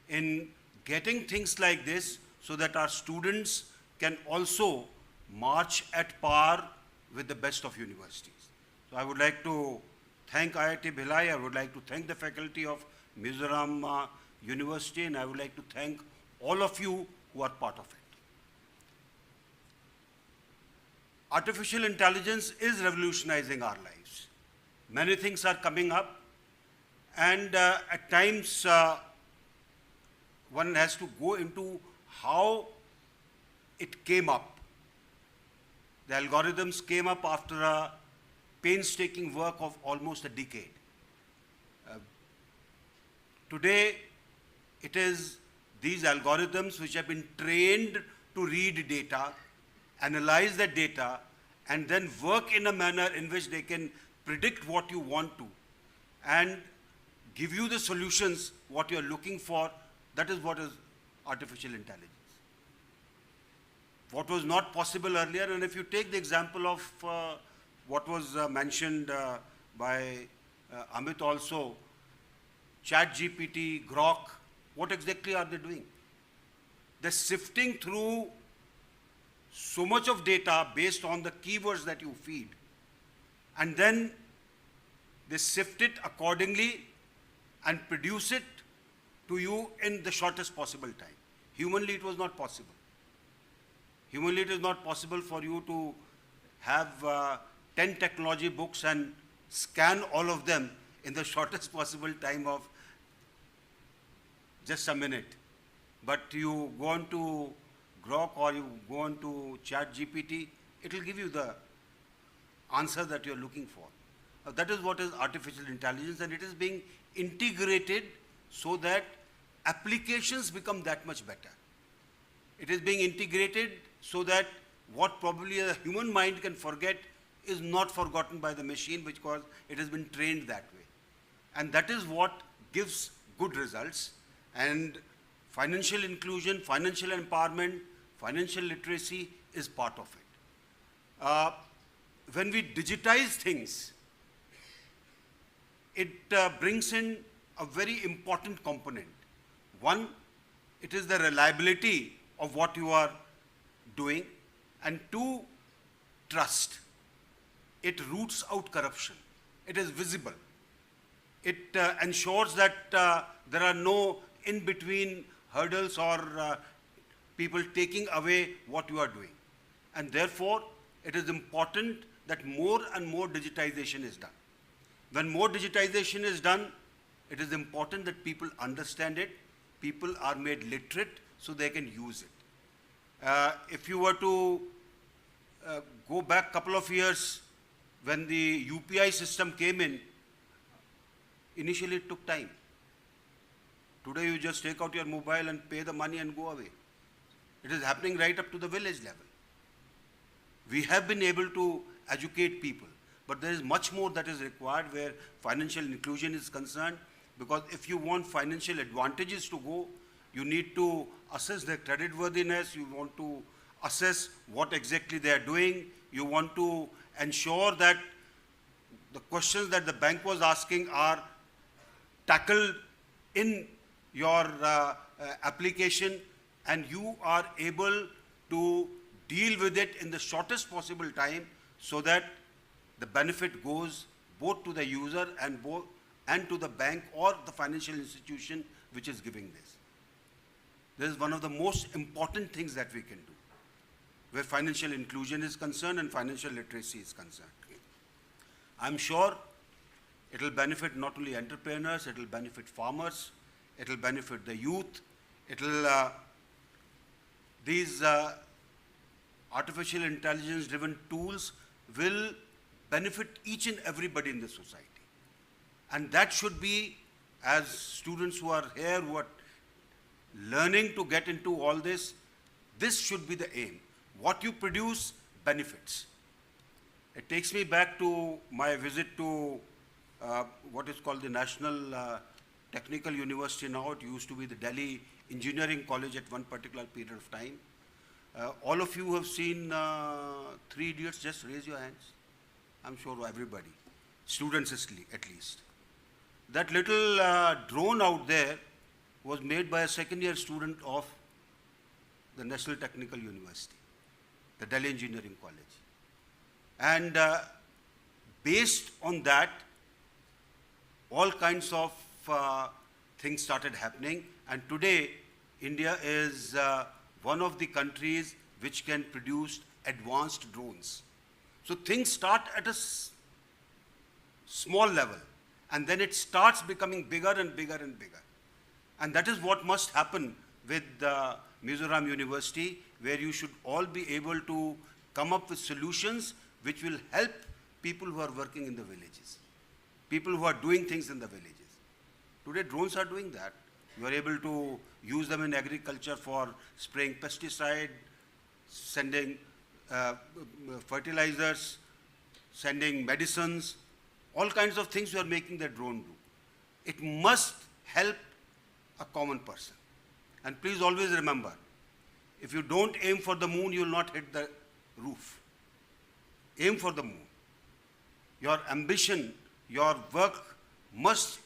in getting things like this so that our students can also march at par with the best of universities. So I would like to thank IIT Bhilai, I would like to thank the faculty of Mizoram University, and I would like to thank all of you who are part of it. Artificial intelligence is revolutionizing our lives. Many things are coming up, and at times one has to go into how it came up. The algorithms came up after a painstaking work of almost a decade. Today, it is these algorithms which have been trained to read data, analyze the data, and then work in a manner in which they can predict what you want to and give you the solutions what you are looking for. That is what is artificial intelligence. What was not possible earlier, and if you take the example of what was mentioned by Amit also, ChatGPT, Grok, what exactly are they doing? They're sifting through so much of data based on the keywords that you feed, and then they sift it accordingly and produce it to you in the shortest possible time. Humanly, it was not possible. Humanly, it is not possible for you to have 10 technology books and scan all of them in the shortest possible time of just a minute. But you go on to Grok or you go on to Chat GPT, it will give you the answer that you're looking for. That is what is artificial intelligence, and it is being integrated so that applications become that much better. It is being integrated so that what probably a human mind can forget is not forgotten by the machine because it has been trained that way. And that is what gives good results. And financial inclusion, financial empowerment, financial literacy is part of it. When we digitize things, it brings in a very important component. One, it is the reliability of what you are doing, and two, trust. It roots out corruption. It is visible. It ensures that there are no in-between hurdles or people taking away what you are doing. And therefore, it is important that more and more digitization is done. When more digitization is done, it is important that people understand it, people are made literate so they can use it. If you were to go back a couple of years, when the UPI system came in, initially it took time. Today you just take out your mobile and pay the money and go away. It is happening right up to the village level. We have been able to educate people, but there is much more that is required where financial inclusion is concerned, because if you want financial advantages to go, you need to assess their creditworthiness, you want to assess what exactly they are doing, you want to ensure that the questions that the bank was asking are tackled in your application, and you are able to deal with it in the shortest possible time so that the benefit goes both to the user and to the bank or the financial institution which is giving this. This is one of the most important things that we can do where financial inclusion is concerned and financial literacy is concerned. I'm sure it will benefit not only entrepreneurs, it will benefit farmers, it will benefit the youth, it will, these artificial intelligence driven tools will benefit each and everybody in the society. And that should be, as students who are here, who are learning to get into all this, this should be the aim. What you produce benefits. It takes me back to my visit to what is called the National Technical University now. It used to be the Delhi Engineering College at one particular period of time. All of you have seen Three Idiots, just raise your hands. I'm sure everybody, students at least. That little drone out there was made by a second-year student of the National Technical University, the Delhi Engineering College. And based on that, all kinds of things started happening. And today, India is one of the countries which can produce advanced drones. So things start at a small level, and then it starts becoming bigger and bigger and bigger. And that is what must happen with Mizoram University, where you should all be able to come up with solutions which will help people who are working in the villages, people who are doing things in the villages. Today, drones are doing that. You are able to use them in agriculture for spraying pesticide, sending fertilizers, sending medicines, all kinds of things you are making the drone do. It must help a common person. And please always remember, if you don't aim for the moon, you will not hit the roof. Aim for the moon. Your ambition, your work must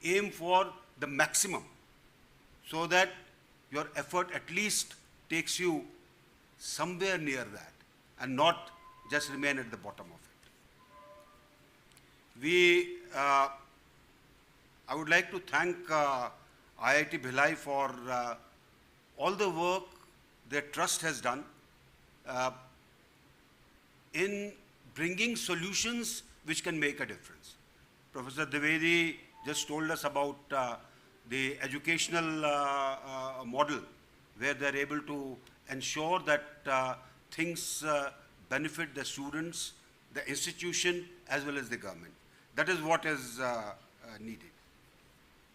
aim for the maximum so that your effort at least takes you somewhere near that and not just remain at the bottom of it. I would like to thank IIT Bhilai for all the work their trust has done in bringing solutions which can make a difference. Professor Dwivedi just told us about the educational model where they're able to ensure that things benefit the students, the institution, as well as the government. That is what is needed.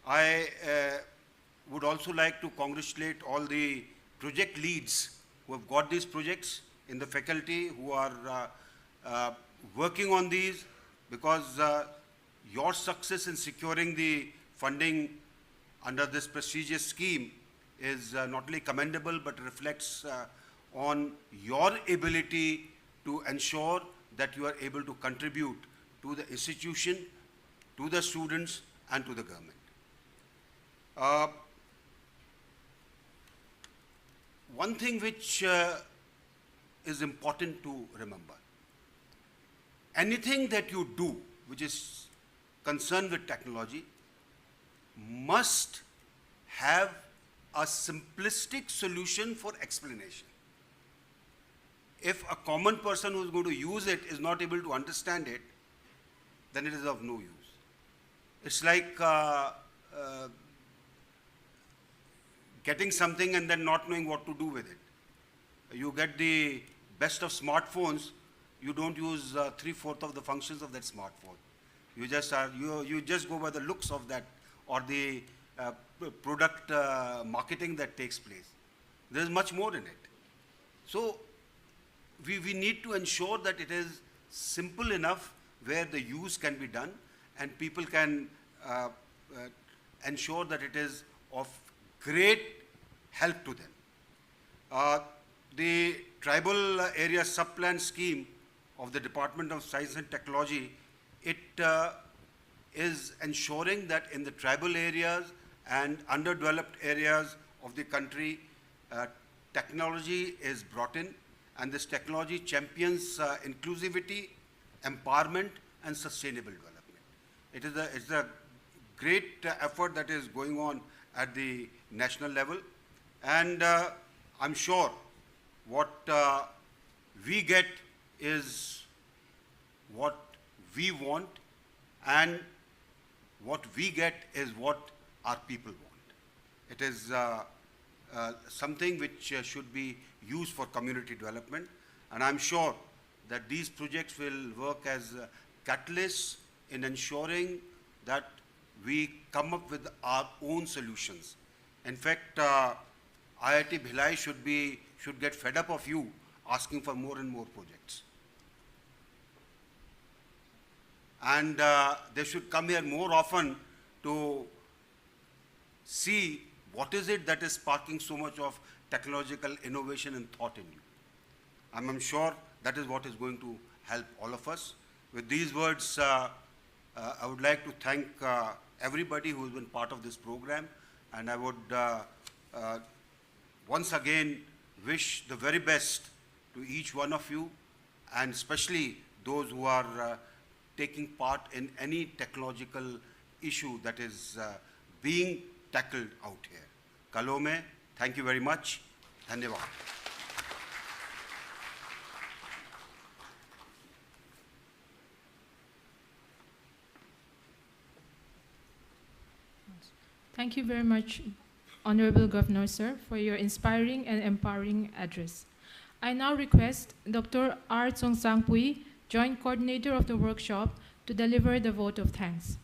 I would also like to congratulate all the project leads who have got these projects in the faculty, who are working on these, because your success in securing the funding under this prestigious scheme is not only commendable but reflects on your ability to ensure that you are able to contribute to the institution, to the students, and to the government. One thing which is important to remember, anything that you do which is concerned with technology must have a simplistic solution for explanation. If a common person who is going to use it is not able to understand it, then it is of no use. It's like getting something and then not knowing what to do with it. You get the best of smartphones, you don't use 3/4 of the functions of that smartphone. You just go by the looks of that or the product marketing that takes place. There's much more in it. So we need to ensure that it is simple enough where the use can be done and people can ensure that it is of great help to them. The tribal area subplan scheme of the Department of Science and Technology, it is ensuring that in the tribal areas and underdeveloped areas of the country, technology is brought in, and this technology champions inclusivity, empowerment, and sustainable development. It's a great effort that is going on at the national level, and I'm sure what we get is what we want, and what we get is what our people want. It is something which should be used for community development, and I'm sure that these projects will work as catalysts in ensuring that we come up with our own solutions. In fact, IIT Bhilai should get fed up of you asking for more and more projects. And they should come here more often to see what is it that is sparking so much of technological innovation and thought in you. I'm sure that is what is going to help all of us. With these words, I would like to thank everybody who has been part of this program, and I would once again wish the very best to each one of you, and especially those who are taking part in any technological issue that is being tackled out here. Kalome, thank you very much. Dhanyavad. Thank you very much, Honorable Governor, sir, for your inspiring and empowering address. I now request Dr. R. Tsong Sangpui, Joint Coordinator of the workshop, to deliver the vote of thanks.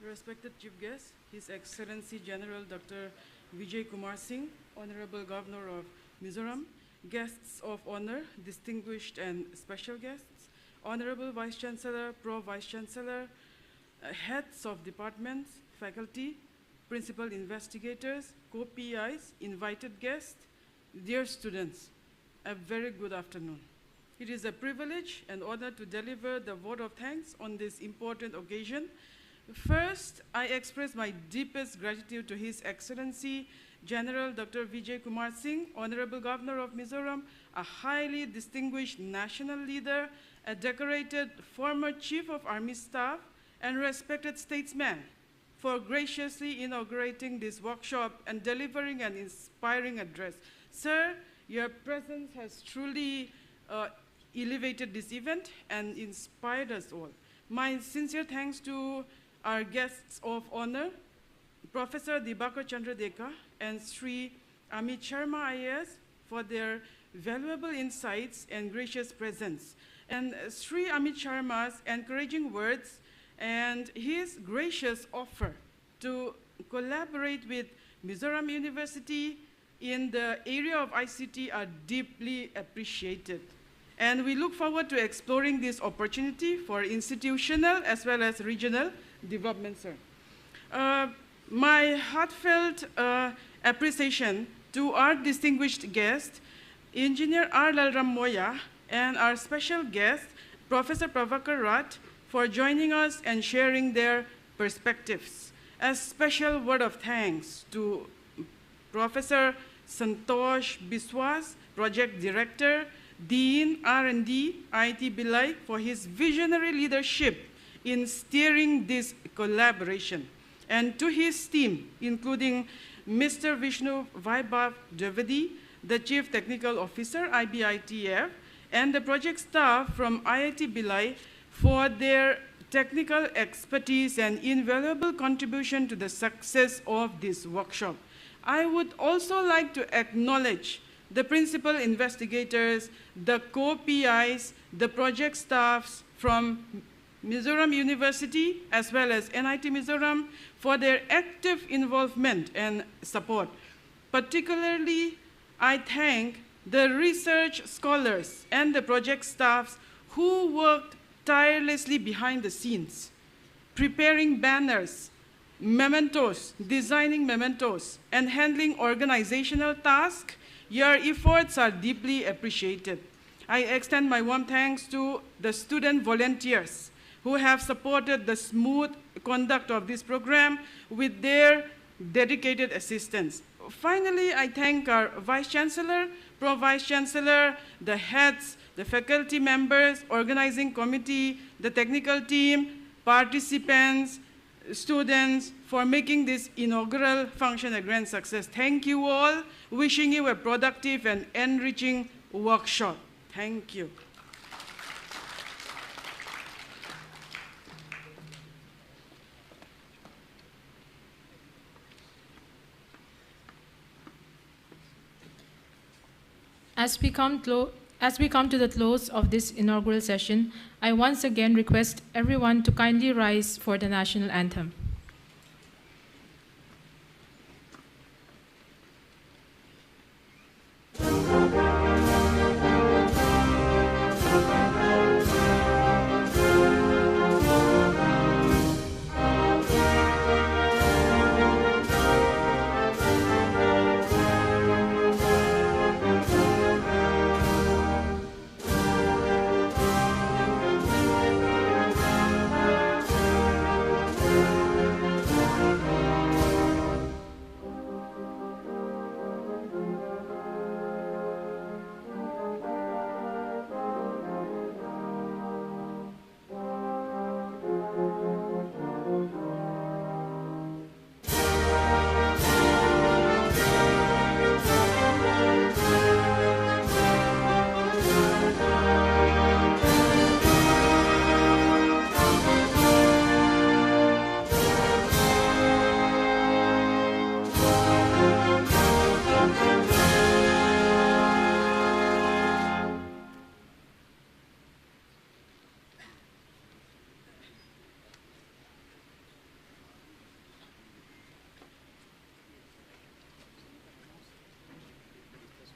Respected Chief Guest, His Excellency General Dr. Vijay Kumar Singh, Honorable Governor of Mizoram, guests of honor, distinguished and special guests, Honorable Vice Chancellor, Pro Vice Chancellor, heads of departments, faculty, principal investigators, co-PIs, invited guests, dear students, a very good afternoon. It is a privilege and honor to deliver the vote of thanks on this important occasion. First, I express my deepest gratitude to His Excellency General Dr. Vijay Kumar Singh, Honorable Governor of Mizoram, a highly distinguished national leader, a decorated former Chief of Army Staff, and respected statesman. for graciously inaugurating this workshop and delivering an inspiring address. Sir, your presence has truly elevated this event and inspired us all. My sincere thanks to our guests of honor, Professor Dibakar Chandra Deka and Sri Amit Sharma IAS for their valuable insights and gracious presence, and Sri Amit Sharma's encouraging words and his gracious offer to collaborate with Mizoram University in the area of ICT are deeply appreciated. And we look forward to exploring this opportunity for institutional as well as regional development, sir. My heartfelt appreciation to our distinguished guest, Engineer R. Lalram Moya, and our special guest, Professor Prabhakar Rat, for joining us and sharing their perspectives. A special word of thanks to Professor Santosh Biswas, Project Director, Dean R&D, IIT Bhilai, for his visionary leadership in steering this collaboration. And to his team, including Mr. Vishnu Vaibhav Dwivedi, the Chief Technical Officer, IBITF, and the project staff from IIT Bhilai for their technical expertise and invaluable contribution to the success of this workshop. I would also like to acknowledge the principal investigators, the co-PIs, the project staffs from Mizoram University as well as NIT Mizoram for their active involvement and support. Particularly, I thank the research scholars and the project staffs who worked tirelessly behind the scenes, preparing banners, mementos, designing mementos, and handling organizational tasks. Your efforts are deeply appreciated. I extend my warm thanks to the student volunteers who have supported the smooth conduct of this program with their dedicated assistance. Finally, I thank our Vice Chancellor, Pro Vice Chancellor, the heads, the faculty members, organizing committee, the technical team, participants, students, for making this inaugural function a grand success. Thank you all. Wishing you a productive and enriching workshop. Thank you. As we come to the close of this inaugural session, I once again request everyone to kindly rise for the national anthem.